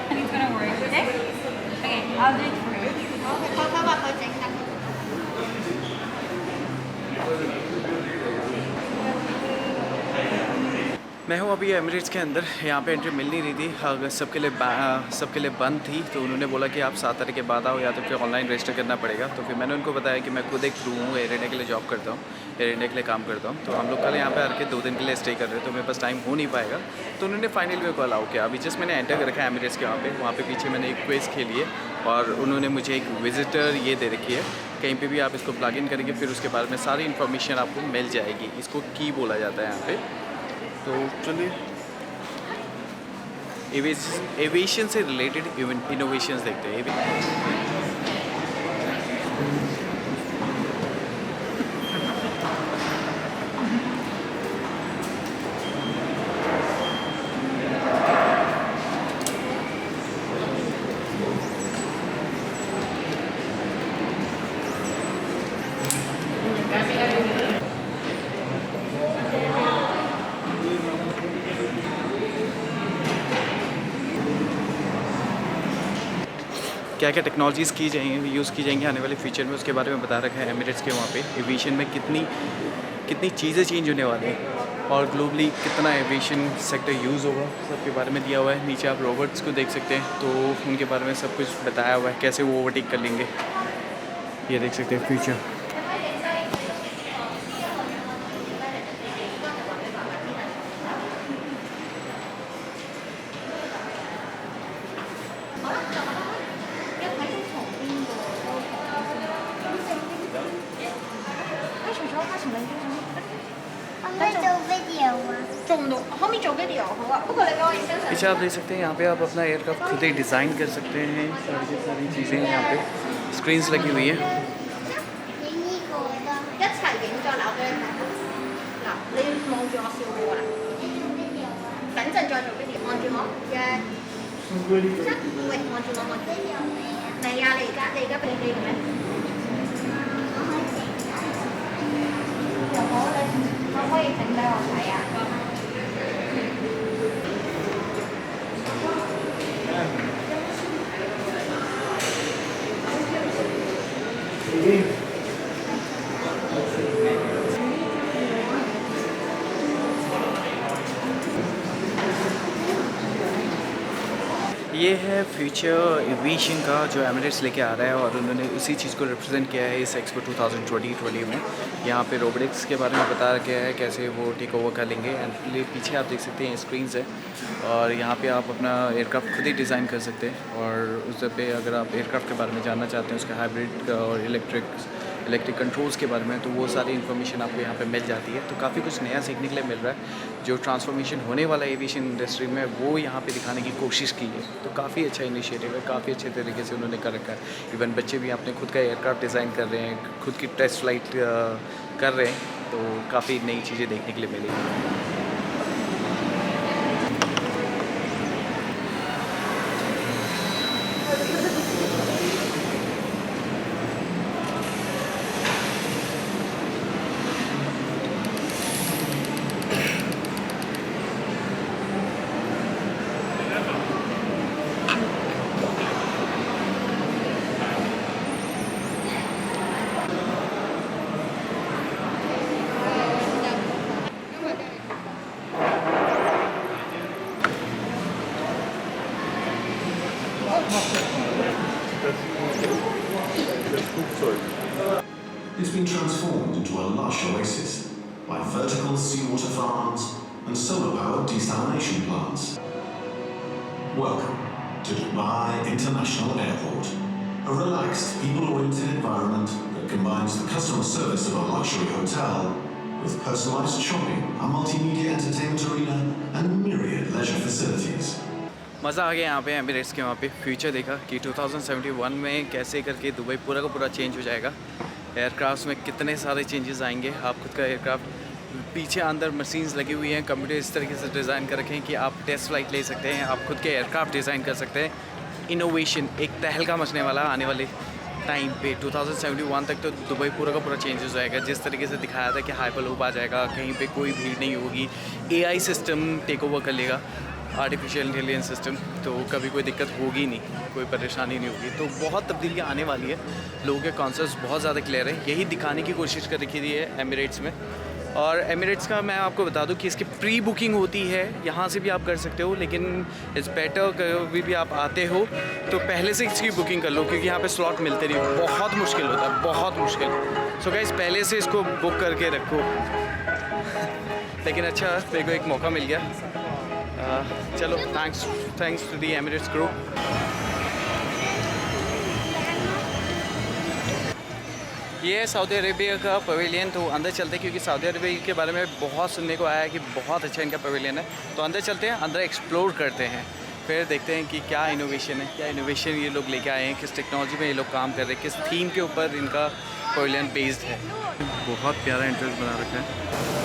And it's gonna work, okay? Okay, I'll do it for you. मैं हूँ अभी एमिरेट्स के अंदर। यहाँ पे एंट्री मिल नहीं रही थी, अगर सबके लिए बंद थी। तो उन्होंने बोला कि आप 7 तारीख के बाद आओ, या तो फिर ऑनलाइन रजिस्टर करना पड़ेगा। तो फिर मैंने उनको बताया कि मैं खुद एक क्रू हूँ, एयर इंडिया के लिए जॉब करता हूँ, एयर इंडिया के लिए काम करता हूँ। तो हम लोग कल यहाँ पे आके 2 दिन के लिए स्टे कर रहे हैं, तो मेरे पास टाइम हो नहीं पाएगा। तो उन्होंने फाइनली मेरे को अलाउ किया। अभी जस्ट मैंने एंटर कर रखा है एमिरेट्स के वहाँ पे पीछे मैंने एक क्विज़ खेली है, और उन्होंने मुझे एक विजिटर ये दे रखी है। कहीं पे भी आप इसको प्लग इन करेंगे, फिर उसके बारे में सारी इन्फॉर्मेशन आपको मिल जाएगी। इसको की बोला जाता है यहाँ पे। तो चलिए एविएशन से रिलेटेड इनोवेशंस देखते हैं। क्या क्या टेक्नोलॉजीज़ यूज़ की जाएंगी आने वाले फ्यूचर में, उसके बारे में बता रखा है एमिरेट्स के वहाँ पे। एविएशन में कितनी चीज़ें चेंज होने वाली हैं, और ग्लोबली कितना एविएशन सेक्टर यूज़ होगा, सबके बारे में दिया हुआ है। नीचे आप रोबोट्स को देख सकते हैं, तो उनके बारे में सब कुछ बताया हुआ है, कैसे वो ओवरटेक कर लेंगे, ये देख सकते हैं फ्यूचर। पीछे आप देख सकते हैं, यहाँ पे आप अपना एयरक्राफ्ट खुद ही डिज़ाइन कर सकते हैं। सारी चीज़ें यहाँ पे स्क्रीन्स लगी हुई हैं। ये है फ्यूचर एविएशन का जो एमिरेट्स लेके आ रहा है और उन्होंने उसी चीज़ को रिप्रेजेंट किया है इस एक्सपो 2020 में। यहाँ पे रोबोटिक्स के बारे में बताया गया है कैसे वो टेक ओवर कर लेंगे। एंड पीछे आप देख सकते हैं स्क्रीन्स है और यहाँ पे आप अपना एयरक्राफ्ट खुद ही डिज़ाइन कर सकते हैं। और उस पे अगर आप एयरक्राफ्ट के बारे में जानना चाहते हैं, उसका हाइब्रिड और इलेक्ट्रिक कंट्रोल्स के बारे में, तो वो सारी इन्फॉर्मेशन आपको यहाँ पे मिल जाती है। तो काफ़ी कुछ नया सीखने के लिए मिल रहा है। जो ट्रांसफॉर्मेशन होने वाला एविएशन इंडस्ट्री में वो यहाँ पे दिखाने की कोशिश की है। तो काफ़ी अच्छा इनिशिएटिव है, काफ़ी अच्छे तरीके से उन्होंने कर रखा है। इवन बच्चे भी अपने खुद का एयरक्राफ्ट डिज़ाइन कर रहे हैं, खुद की टेस्ट फ्लाइट कर रहे हैं। तो काफ़ी नई चीज़ें देखने के लिए मिलेगी। It's been transformed into a lush oasis by vertical seawater farms and solar-powered desalination plants. Welcome to Dubai International Airport, a relaxed, people-oriented environment that combines the customer service of a luxury hotel with personalized shopping, a multimedia entertainment arena, and myriad leisure facilities. मज़ा आ गया यहाँ पे Emirates के। वहाँ पे future देखा कि 2071 में कैसे करके दुबई पूरा का पूरा चेंज हो जाएगा। एयरक्राफ्ट में कितने सारे चेंजेस आएंगे। आप खुद का एयरक्राफ्ट पीछे अंदर मशीन्स लगी हुई हैं, कंप्यूटर इस तरीके से डिज़ाइन कर रखे हैं कि आप टेस्ट फ्लाइट ले सकते हैं, आप खुद के एयरक्राफ्ट डिज़ाइन कर सकते हैं। इनोवेशन एक तहलका मचने वाला आने वाले टाइम पे 2071 तक तो दुबई पूरा का पूरा चेंज हो जाएगा। जिस तरीके से दिखाया था कि हाइपरलूप आ जाएगा, कहीं पे कोई भीड़ नहीं होगी, AI सिस्टम टेक ओवर कर लेगा, आर्टिफिशियल इंटेलिजेंस सिस्टम, तो कभी कोई दिक्कत होगी नहीं, कोई परेशानी नहीं होगी। तो बहुत तब्दीलियाँ आने वाली है। लोगों के कॉन्सेप्ट्स बहुत ज़्यादा क्लियर है, यही दिखाने की कोशिश कर रखी है एमिरेट्स में। और एमिरेट्स का मैं आपको बता दूं कि इसकी प्री बुकिंग होती है, यहाँ से भी आप कर सकते हो, लेकिन इट्स बेटर कभी भी आप आते हो तो पहले से इसकी बुकिंग कर लो, क्योंकि यहाँ पे स्लॉट मिलते नहीं, बहुत मुश्किल होता है, बहुत मुश्किल। सो गाइस पहले से इसको बुक करके रखो। लेकिन अच्छा मेरे को एक मौका मिल गया। चलो thanks to the Emirates crew. ये है सऊदी अरेबिया का पवेलियन। तो अंदर चलते हैं, क्योंकि सऊदी अरेबिया के बारे में बहुत सुनने को आया है कि बहुत अच्छा इनका पवेलियन है। तो अंदर चलते हैं, अंदर एक्सप्लोर करते हैं, फिर देखते हैं कि क्या इनोवेशन है, क्या इनोवेशन ये लोग लेके आए हैं, किस टेक्नोलॉजी में ये लोग काम कर रहे हैं, किस थीम के ऊपर इनका पवेलियन बेस्ड है। बहुत प्यारा इंटरेस्ट बना रखा है।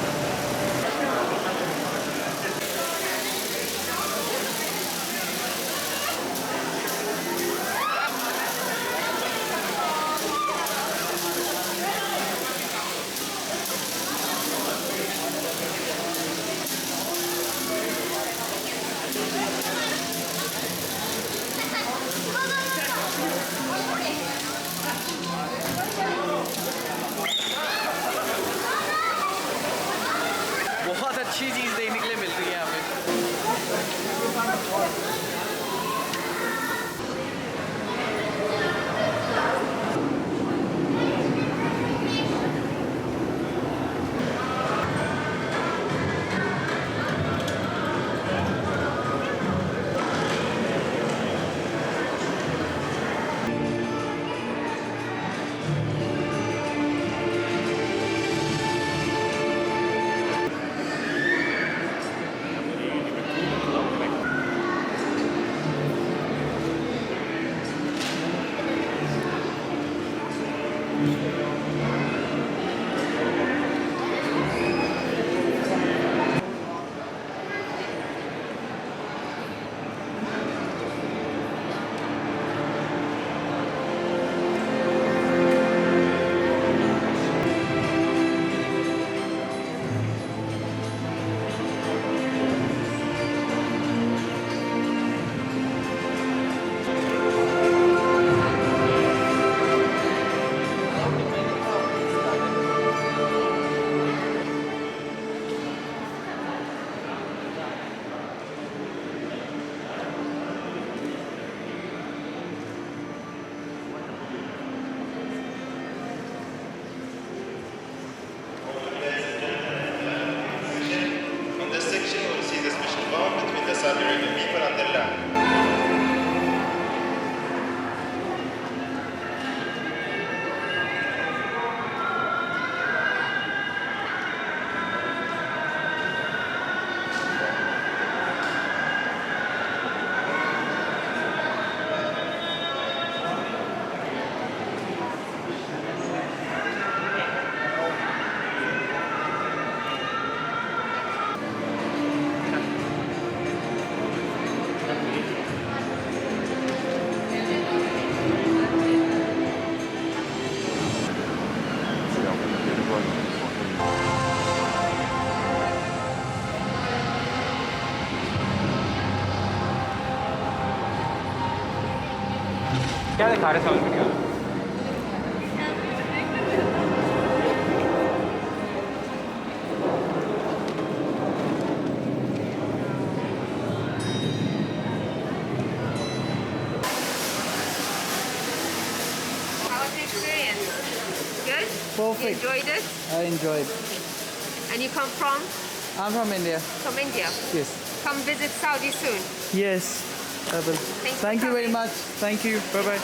the people and the land. क्या दिखा रहे south video? How was the experience? Good? Perfect. You enjoyed it? I enjoyed. And you come from? I'm from India. From India. Yes. Come visit Saudi soon. Yes, I will. Thank you very much. Thank you. Bye bye.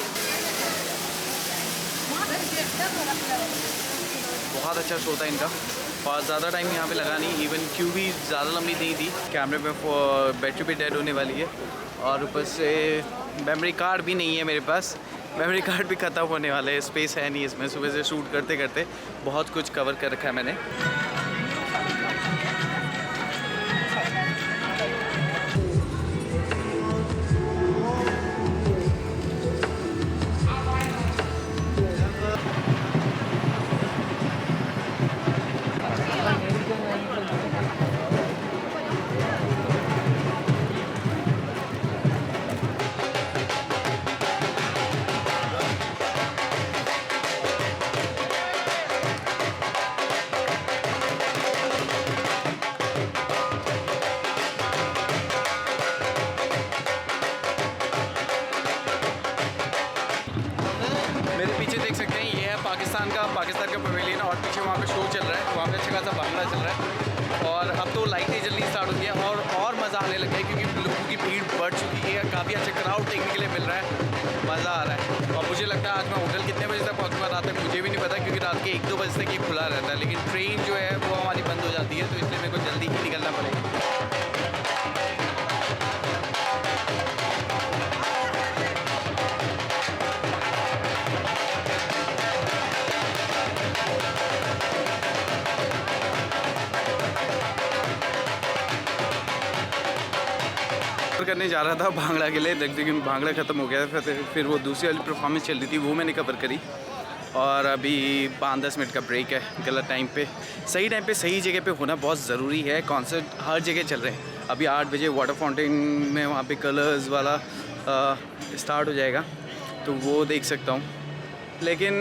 बहुत अच्छा show था इनका और ज़्यादा time यहाँ पे लगा नहीं, इवन क्यू भी ज़्यादा लंबी नहीं थी। कैमरे पे बैटरी भी डेड होने वाली है और ऊपर से मेमोरी कार्ड भी नहीं है मेरे पास। मेमोरी कार्ड भी ख़त्म होने वाला है, स्पेस है नहीं इसमें। सुबह से शूट करते करते बहुत कुछ कवर कर रखा है मैंने। पाकिस्तान का पवेलियन और पीछे वहाँ पे शो चल रहा है, वहाँ पे अच्छा खासा भांगड़ा चल रहा है और अब तो लाइटें जल्दी स्टार्ट हो गई है और मज़ा आने लगा है क्योंकि लोगों की भीड़ बढ़ चुकी है। काफ़ी अच्छा क्राउड देखने के लिए मिल रहा है, मज़ा आ रहा है। और मुझे लगता है आज मैं होटल कितने बजे तक पहुँचूँगा रात तक मुझे भी नहीं पता क्योंकि रात के 1-2 बजे तक ये खुला रहता है, लेकिन ट्रेन जो है वो हमारी बंद हो जाती है, तो इसलिए मेरे को जल्दी ही निकलना पड़ेगा। करने जा रहा था भांगड़ा के लिए, लेकिन भांगड़ा ख़त्म हो गया था। फिर वो दूसरी वाली परफॉर्मेंस चल रही थी, वो मैंने कवर करी और अभी 5-10 मिनट का ब्रेक है। गलत टाइम पे सही टाइम पे सही जगह पे होना बहुत ज़रूरी है। कॉन्सर्ट हर जगह चल रहे हैं। अभी 8 बजे वाटर फाउंटेन में वहाँ पे कलर्स वाला स्टार्ट हो जाएगा, तो वो देख सकता हूँ। लेकिन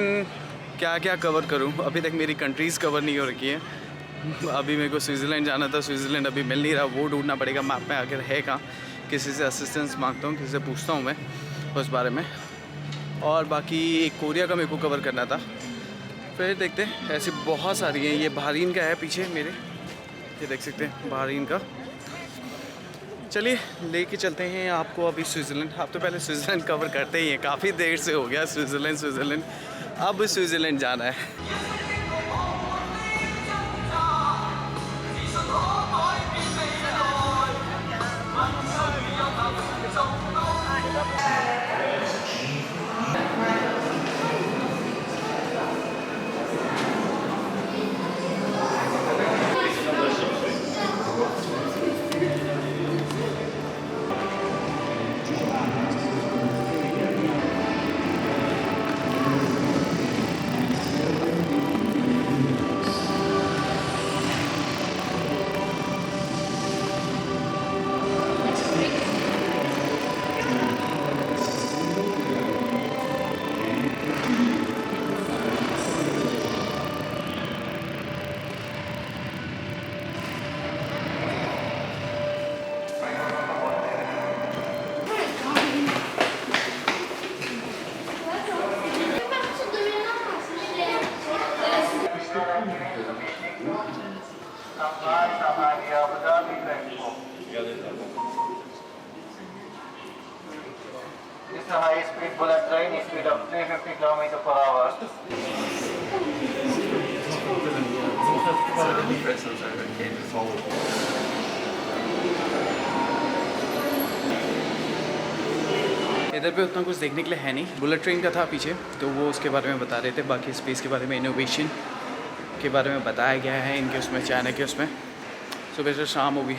क्या क्या कवर करूँ, अभी तक मेरी कंट्रीज़ कवर नहीं हो रखी है। अभी मेरे को स्विट्ज़रलैंड जाना था, स्विट्ज़रलैंड अभी मिल नहीं रहा, वो ढूंढना पड़ेगा मैप में आकर है कहाँ। किसी से असिस्टेंस मांगता हूँ, किसी से पूछता हूँ मैं उस बारे में। और बाकी एक कोरिया का मेरे को कवर करना था, फिर देखते हैं। ऐसी बहुत सारी हैं। ये बहरीन का है पीछे मेरे, ये देख सकते हैं बहरीन का। चलिए लेके चलते हैं आपको अभी स्विट्ज़रलैंड। आप तो पहले स्विट्ज़रलैंड कवर करते ही हैं, काफ़ी देर से हो गया स्विट्ज़रलैंड। अब स्विट्ज़रलैंड जाना है। It's a high-speed bullet train, speed of 350 km/h. इधर पे उतना कुछ देखने के लिए है नहीं, बुलेट ट्रेन का था पीछे, तो वो उसके बारे में बता रहे थे। बाकी स्पेस के बारे में, इनोवेशन के बारे में बताया गया है इनके उसमें, चाइना के उसमें। सुबह से शाम हो गई,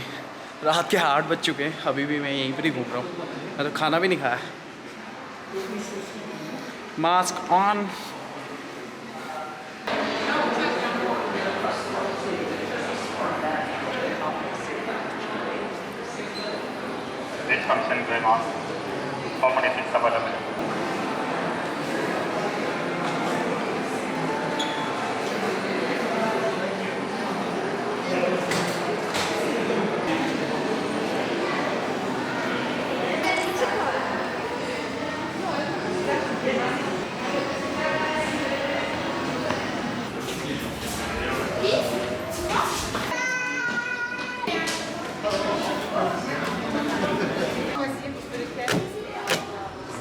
रात के 8 बज चुके हैं, अभी भी मैं यहीं पर ही घूम रहा हूँ। मतलब खाना भी नहीं खाया। Mask on. This function going on. Combinations available.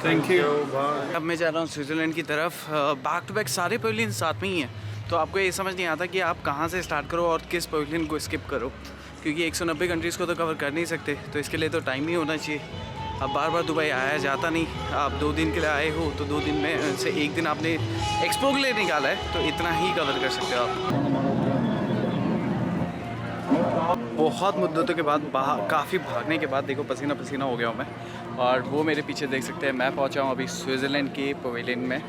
Thank you. अब मैं जा रहा हूँ स्विट्ज़रलैंड की तरफ। बैक टू बैक सारे पवेलियन साथ में ही हैं, तो आपको ये समझ नहीं आता कि आप कहाँ से स्टार्ट करो और किस पवेलियन को स्किप करो, क्योंकि 190 कंट्रीज़ को तो कवर कर नहीं सकते, तो इसके लिए तो टाइम ही होना चाहिए। अब बार बार दुबई आया जाता नहीं। आप 2 दिन के लिए आए हो तो 2 दिन में से 1 दिन आपने एक्सपो के लिए निकाला है, तो इतना ही कवर कर सकते हो आप। बहुत मुद्दतों के बाद काफ़ी भागने के बाद देखो पसीना पसीना हो गया हूँ मैं। और वो मेरे पीछे देख सकते हैं, मैं पहुँचा हूँ अभी स्विट्ज़रलैंड के पवेलियन में।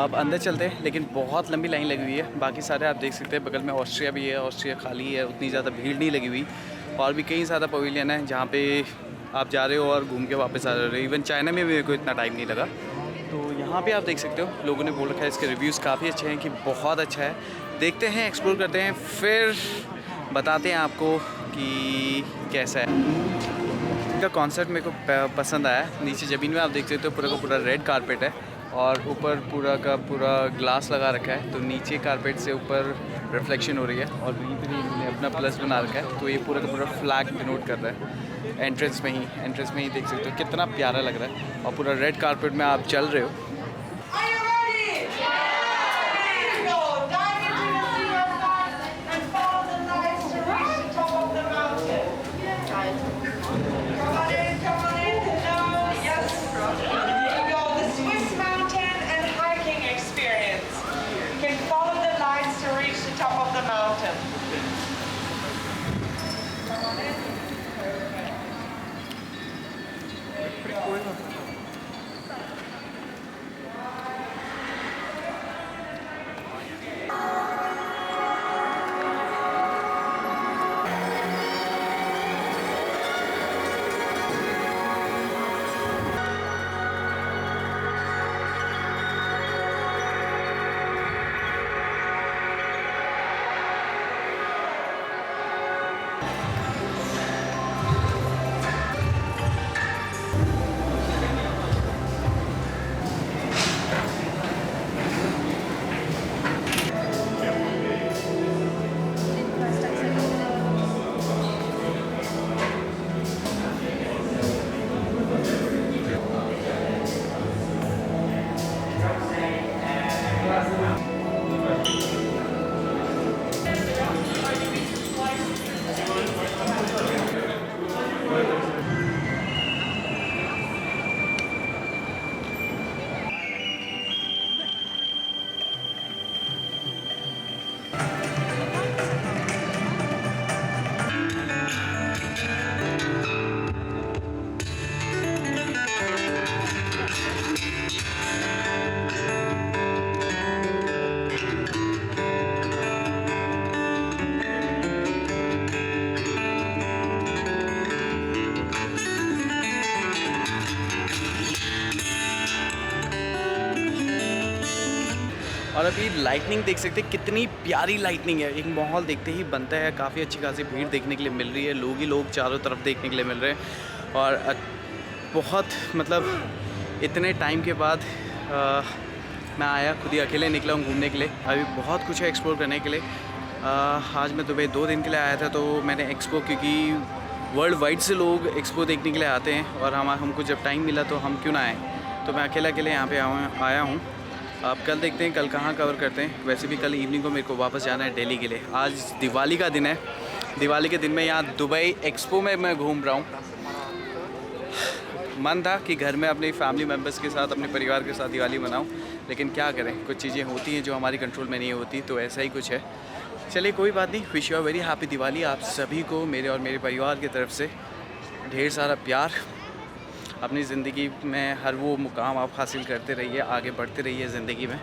अब अंदर चलते हैं, लेकिन बहुत लंबी लाइन लगी हुई है। बाकी सारे आप देख सकते हैं, बगल में ऑस्ट्रिया भी है, ऑस्ट्रिया खाली है, उतनी ज़्यादा भीड़ नहीं लगी हुई। और भी कई ज़्यादा पवेलियन है जहाँ पे आप जा रहे हो और घूम के वापस आ रहे हो। इवन चाइना में भी मेरे को इतना टाइम नहीं लगा। तो यहाँ पे आप देख सकते हो, लोगों ने बोल रखा है इसके रिव्यूज़ काफ़ी अच्छे हैं, कि बहुत अच्छा है। देखते हैं, एक्सप्लोर करते हैं, फिर बताते हैं आपको कि कैसा है। इनका कॉन्सेप्ट मेरे को पसंद आया। नीचे ज़मीन में आप देख सकते हो पूरा का पूरा रेड कारपेट है, और ऊपर पूरा का पूरा ग्लास लगा रखा है, तो नीचे कारपेट से ऊपर रिफ्लेक्शन हो रही है। और वहीं पर इन्होंने अपना प्लस बना रखा है, तो ये पूरा का पूरा फ्लैग डिनोट कर रहा है। एंट्रेंस में ही देख सकते हो कितना प्यारा लग रहा है, और पूरा रेड कारपेट में आप चल रहे हो। और अभी लाइटनिंग देख सकते हैं, कितनी प्यारी लाइटनिंग है। एक माहौल देखते ही बनता है। काफ़ी अच्छी खासी भीड़ देखने के लिए मिल रही है, लोग ही लोग चारों तरफ देखने के लिए मिल रहे हैं। और बहुत मतलब इतने टाइम के बाद मैं आया, खुद ही अकेले निकला हूँ घूमने के लिए। अभी बहुत कुछ है एक्सप्लोर करने के लिए। आज मैं दुबई 2 दिन के लिए आया था, तो मैंने एक्सपो, क्योंकि वर्ल्ड वाइड से लोग एक्सपो देखने के लिए आते हैं और हमको जब टाइम मिला तो हम क्यों ना आए। तो मैं अकेले अकेले यहाँ पे आया हूँ। अब कल देखते हैं कल कहाँ कवर करते हैं। वैसे भी कल इवनिंग को मेरे को वापस जाना है दिल्ली के लिए। आज दिवाली का दिन है। दिवाली के दिन में यहाँ दुबई एक्सपो में मैं घूम रहा हूँ। मन था कि घर में अपने फैमिली मेम्बर्स के साथ, अपने परिवार के साथ दिवाली मनाऊँ, लेकिन क्या करें, कुछ चीज़ें होती हैं जो हमारी कंट्रोल में नहीं होती, तो ऐसा ही कुछ है। चलिए कोई बात नहीं। Wish you a very happy Diwali आप सभी को मेरे और मेरे परिवार की तरफ से। ढेर सारा प्यार। अपनी ज़िंदगी में हर वो मुकाम आप हासिल करते रहिए, आगे बढ़ते रहिए ज़िंदगी में।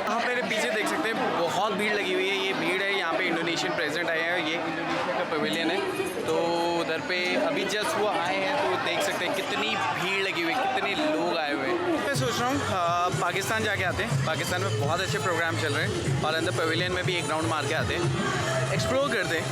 आप मेरे पीछे देख सकते हैं बहुत भीड़ लगी हुई है। ये भीड़ है, यहाँ पे इंडोनेशियन प्रेसिडेंट आए हैं। ये इंडोनेशिया का पवेलियन है, तो उधर पे अभी जस्ट वो आए हैं, तो देख सकते हैं कितनी भीड़ लगी हुई है, कितने लोग आए हुए हैं। मैं सोच रहा हूँ पाकिस्तान जाके आते हैं। पाकिस्तान में बहुत अच्छे प्रोग्राम चल रहे हैं और अंदर पवेलियन में भी एक राउंड मार के आते हैं, एक्सप्लोर करते हैं।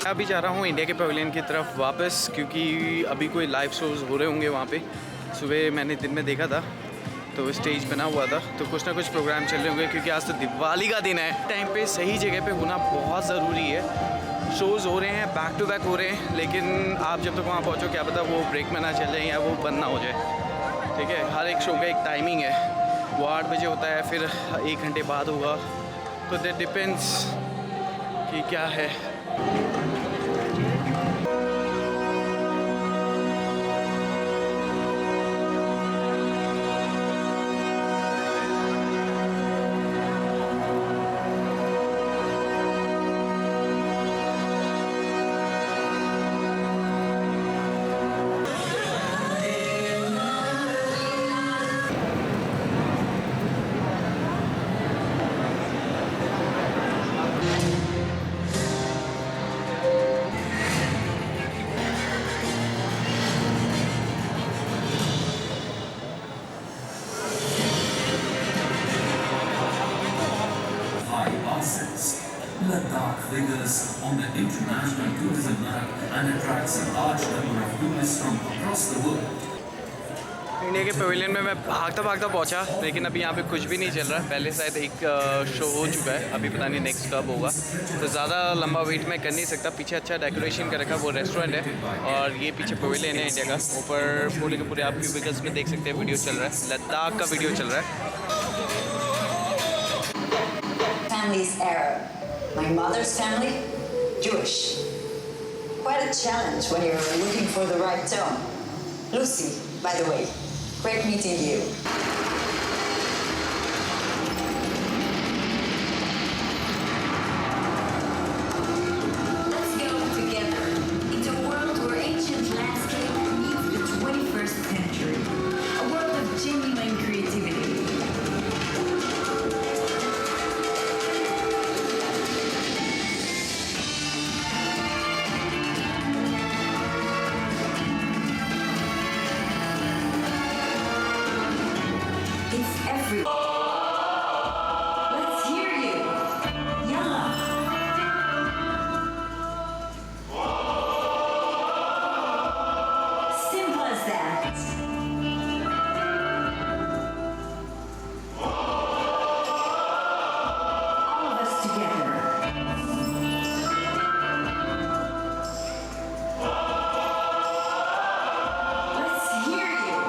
अभी जा रहा हूँ इंडिया के पवेलियन की तरफ वापस, क्योंकि अभी कोई लाइव शोज़ हो रहे होंगे वहाँ पे। सुबह मैंने दिन में देखा था तो स्टेज बना हुआ था, तो कुछ ना कुछ प्रोग्राम चल रहे होंगे, क्योंकि आज तो दिवाली का दिन है। टाइम पे सही जगह पे होना बहुत ज़रूरी है। शोज़ हो रहे हैं, बैक टू बैक हो रहे हैं, लेकिन आप जब तक वहाँ पहुँचो क्या पता वो ब्रेक में ना चल जाए या वो बंद ना हो जाए। ठीक है, हर एक शो का एक टाइमिंग है। वो 8 बजे होता है, फिर 1 घंटे बाद होगा, तो दैट डिपेंड्स कि क्या है। Ladakh figures on the international tourism map and attracts a large number of tourists from across the world. India के पवेलियन में मैं भागता भागता पहुंचा, लेकिन अभी यहाँ पे कुछ भी नहीं चल रहा है। पहले शायद एक शो हो चुका है, अभी पता नहीं नेक्स्ट कब होगा, तो ज़्यादा लंबा वेट मैं कर नहीं सकता। पीछे अच्छा डेकोरेशन कर रखा, वो रेस्टोरेंट है, और ये पीछे पवेलियन है इंडिया का। ऊपर पूरे के पूरे आप क्यूबिकल्स में देख सकते हैं वीडियो चल रहा है, लद्दाख का वीडियो चल रहा है। Family's Arab. My mother's family, Jewish. Quite a challenge when you're looking for the right tone. Lucy, by the way, great meeting you. Let's go together into a world where ancient landscape meets the 21st century. A world of genuine creativity. Let's hear you. Yalla. Simple as that. All of us together. Let's hear you.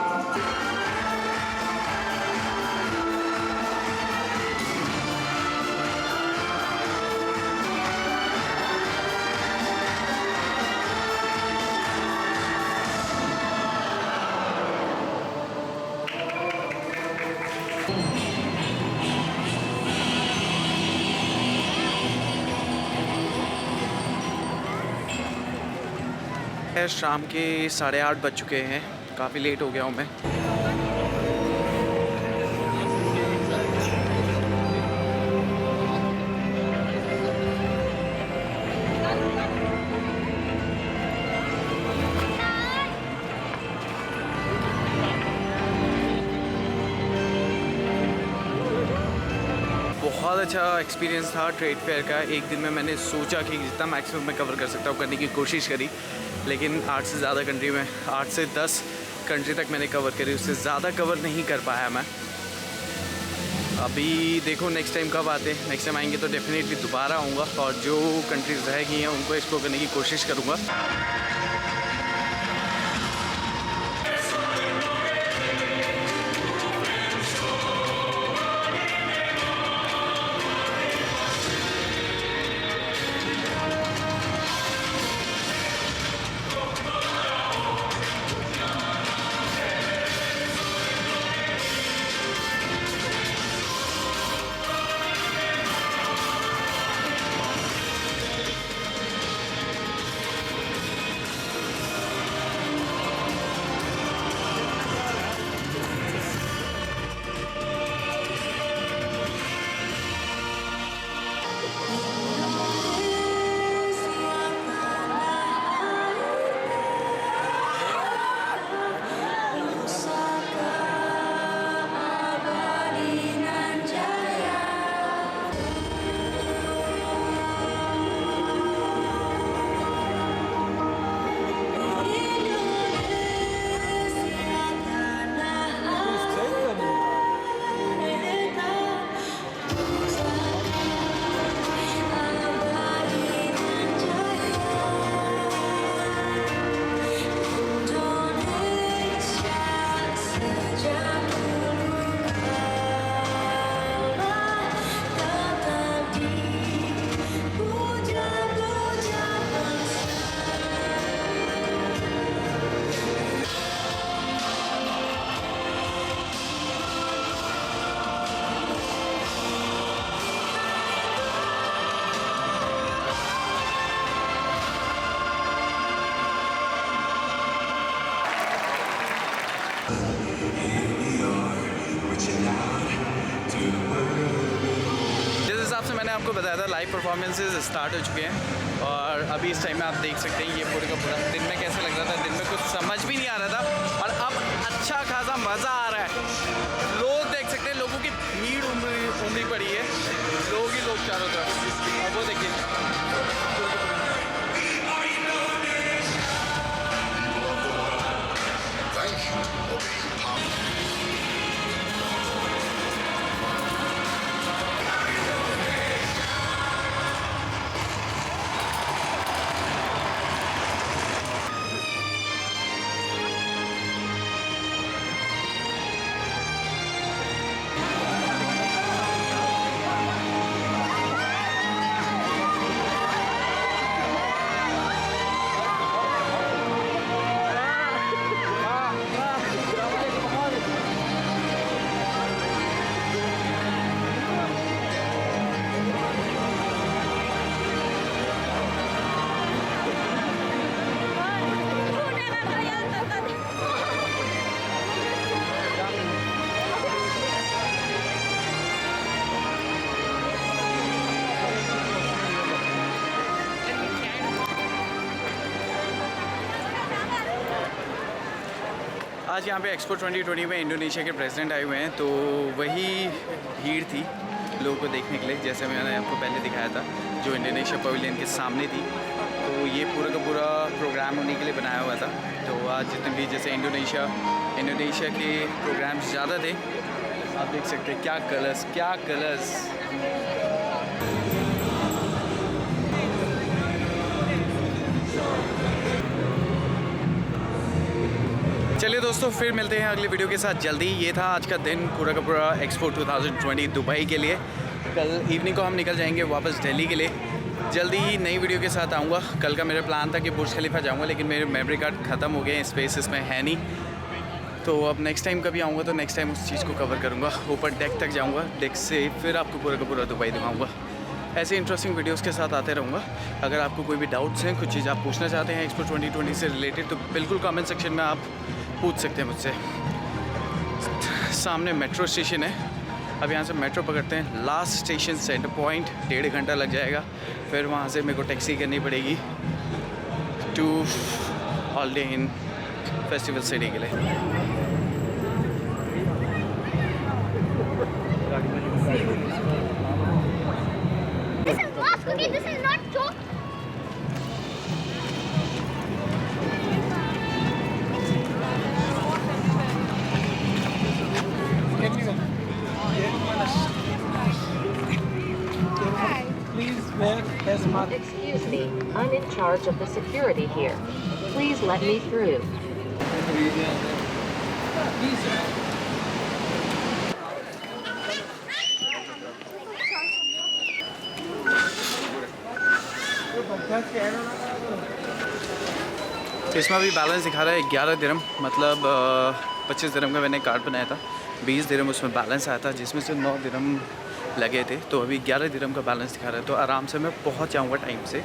शाम के 8:30 बज चुके हैं, काफ़ी late हो गया हूँ मैं। बहुत अच्छा एक्सपीरियंस था ट्रेड फेयर का। एक दिन में मैंने सोचा कि जितना मैक्सिमम मैं कवर कर सकता हूँ करने की कोशिश करी, लेकिन 8 से ज़्यादा कंट्री में 8 से 10 कंट्री तक मैंने कवर करी, उससे ज़्यादा कवर नहीं कर पाया मैं। अभी देखो नेक्स्ट टाइम कब आते हैं। नेक्स्ट टाइम आएंगे तो डेफिनेटली दोबारा आऊँगा, और जो कंट्रीज़ रह गई हैं उनको एक्सप्लोर करने की कोशिश करूँगा। जिस हिसाब से मैंने आपको बताया था लाइव परफॉर्मेंसेज स्टार्ट हो चुके हैं और अभी इस टाइम में आप देख सकते हैं ये पूरे का पूरा दिन में कैसे लग रहा था, दिन में कुछ समझ भी नहीं आ रहा था और अब अच्छा खासा मज़ा आ रहा है। लोग देख सकते हैं, लोगों की भीड़ उमड़ी पड़ी है, लोग ही लोग चारों तरफ। अब वो देखिए आज यहाँ पे एक्सपो 2020 में इंडोनेशिया के प्रेसिडेंट आए हुए हैं, तो वही भीड़ थी लोगों को देखने के लिए, जैसे मैंने आपको पहले दिखाया था जो इंडोनेशिया पवेलियन के सामने थी। तो ये पूरा का पूरा प्रोग्राम होने के लिए बनाया हुआ था। तो आज जितने भी जैसे इंडोनेशिया के प्रोग्राम्स ज़्यादा थे, आप देख सकते हैं क्या कलर्स। चलिए दोस्तों, फिर मिलते हैं अगले वीडियो के साथ जल्दी। ये था आज का दिन पूरा का पूरा एक्सपो 2020 दुबई के लिए। कल इवनिंग को हम निकल जाएंगे वापस दिल्ली के लिए। जल्दी ही नई वीडियो के साथ आऊँगा। कल का मेरा प्लान था कि बुर्ज खलीफा जाऊँगा, लेकिन मेरे मेमोरी कार्ड ख़त्म हो गए, स्पेस इसमें है नहीं। तो अब नेक्स्ट टाइम कभी आऊँगा तो नेक्स्ट टाइम उस चीज़ को कवर करूँगा। ऊपर डेक तक जाऊँगा, डेक से फिर आपको पूरा का पूरा दुबई दिखाऊँगा। ऐसे इंटरेस्टिंग वीडियोस के साथ आते रहूँगा। अगर आपको कोई भी डाउट्स हैं, कुछ चीज़ आप पूछना चाहते हैं एक्सपो 2020 से रिलेटेड, तो बिल्कुल कमेंट सेक्शन में आप पूछ सकते हैं मुझसे। सामने मेट्रो स्टेशन है, अब यहाँ से मेट्रो पकड़ते हैं। लास्ट स्टेशन सेंटर पॉइंट, 1.5 घंटा लग जाएगा। फिर वहाँ से मेरे को टैक्सी करनी पड़ेगी to holiday in festival city के लिए। This is not joke. Excuse me, I'm in charge of the security here. Please let me through. इसमें अभी बैलेंस दिखा रहा है 11 दिरहम, मतलब 25 दिरहम का मैंने कार्ड बनाया था। 20 दिरहम उसमें बैलेंस आया था, जिसमें से 9 दिरहम लगे थे। तो अभी 11 दिरहम का बैलेंस दिखा रहा है। तो आराम से मैं पहुंच जाऊंगा टाइम से।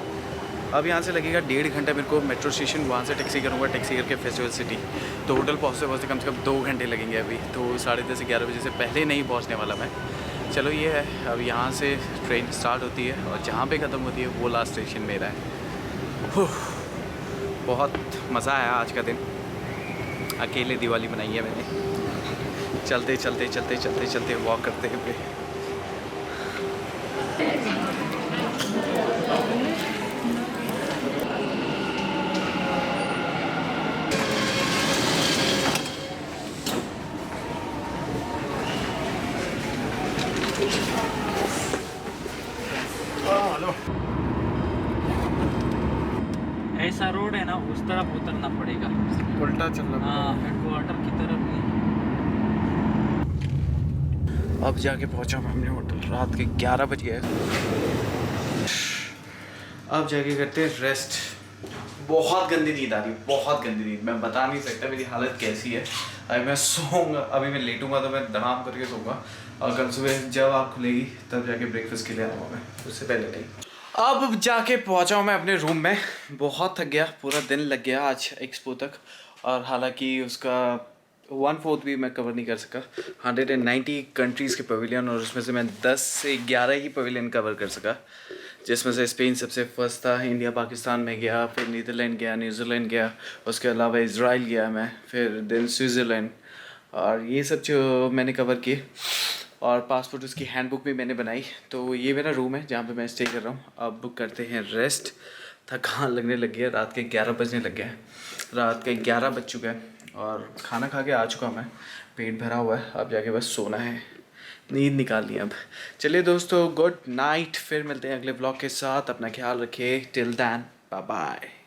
अब यहाँ से लगेगा 1.5 घंटा मेरे को मेट्रो स्टेशन, वहाँ से टैक्सी करूँगा, टैक्सी करके फेस्टिवल सिटी। तो होटल पहुँचते कम से कम 2 घंटे लगेंगे अभी। तो 10:30 से 11 बजे से पहले नहीं पहुँचने वाला मैं। चलो ये है, अब यहाँ से ट्रेन स्टार्ट होती है और जहाँ पे ख़त्म होती है वो लास्ट स्टेशन मेरा है। बहुत मज़ा आया आज का दिन। अकेले दिवाली मनाई है मैंने, चलते वॉक करते हुए। ऐसा रोड है ना, उस तरफ उतरना पड़ेगा, उल्टा चलना। हाँ, हेडक्वार्टर की तरफ नहीं। अब जाके पहुंचा मैं अपने होटल, रात के 11 बज गए। अब जाके करते हैं रेस्ट। बहुत गंदी नींद आ रही है, बहुत गंदी नींद, मैं बता नहीं सकता मेरी हालत कैसी है। अभी मैं सोऊंगा, अभी मैं लेटूंगा तो मैं धड़ाम करके सोऊंगा, और कल सुबह जब आँख खुलेगी तब जाके ब्रेकफास्ट के लिए आऊँगा मैं, उससे पहले नहीं। अब जाके पहुंचा हूँ मैं अपने रूम में। बहुत थक गया, पूरा दिन लग गया आज एक्सपो तक। और हालांकि उसका 1/4 भी मैं कवर नहीं कर सका। 190 कंट्रीज़ के पवेलियन, और उसमें से मैं 10 से 11 ही पवेलियन कवर कर सका, जिसमें से स्पेन सबसे फर्स्ट था। इंडिया पाकिस्तान में गया, फिर नीदरलैंड गया, न्यूजीलैंड गया, उसके अलावा इज़राइल गया मैं, फिर देन स्विट्ज़रलैंड, और ये सब जो मैंने कवर किए। और पासपोर्ट उसकी हैंडबुक भी मैंने बनाई। तो ये मेरा रूम है जहाँ पे मैं स्टे कर रहा हूँ। अब करते हैं रेस्ट, थकान लगने लगी है, रात के 11 बजने लग गए हैं, रात के 11 बज चुका है, और खाना खा के आ चुका मैं, पेट भरा हुआ है, अब जाके बस सोना है, नींद निकालनी है अब। चलिए दोस्तों, गुड नाइट, फिर मिलते हैं अगले ब्लॉग के साथ, अपना ख्याल रखिए, टिल दैन बाय बाय।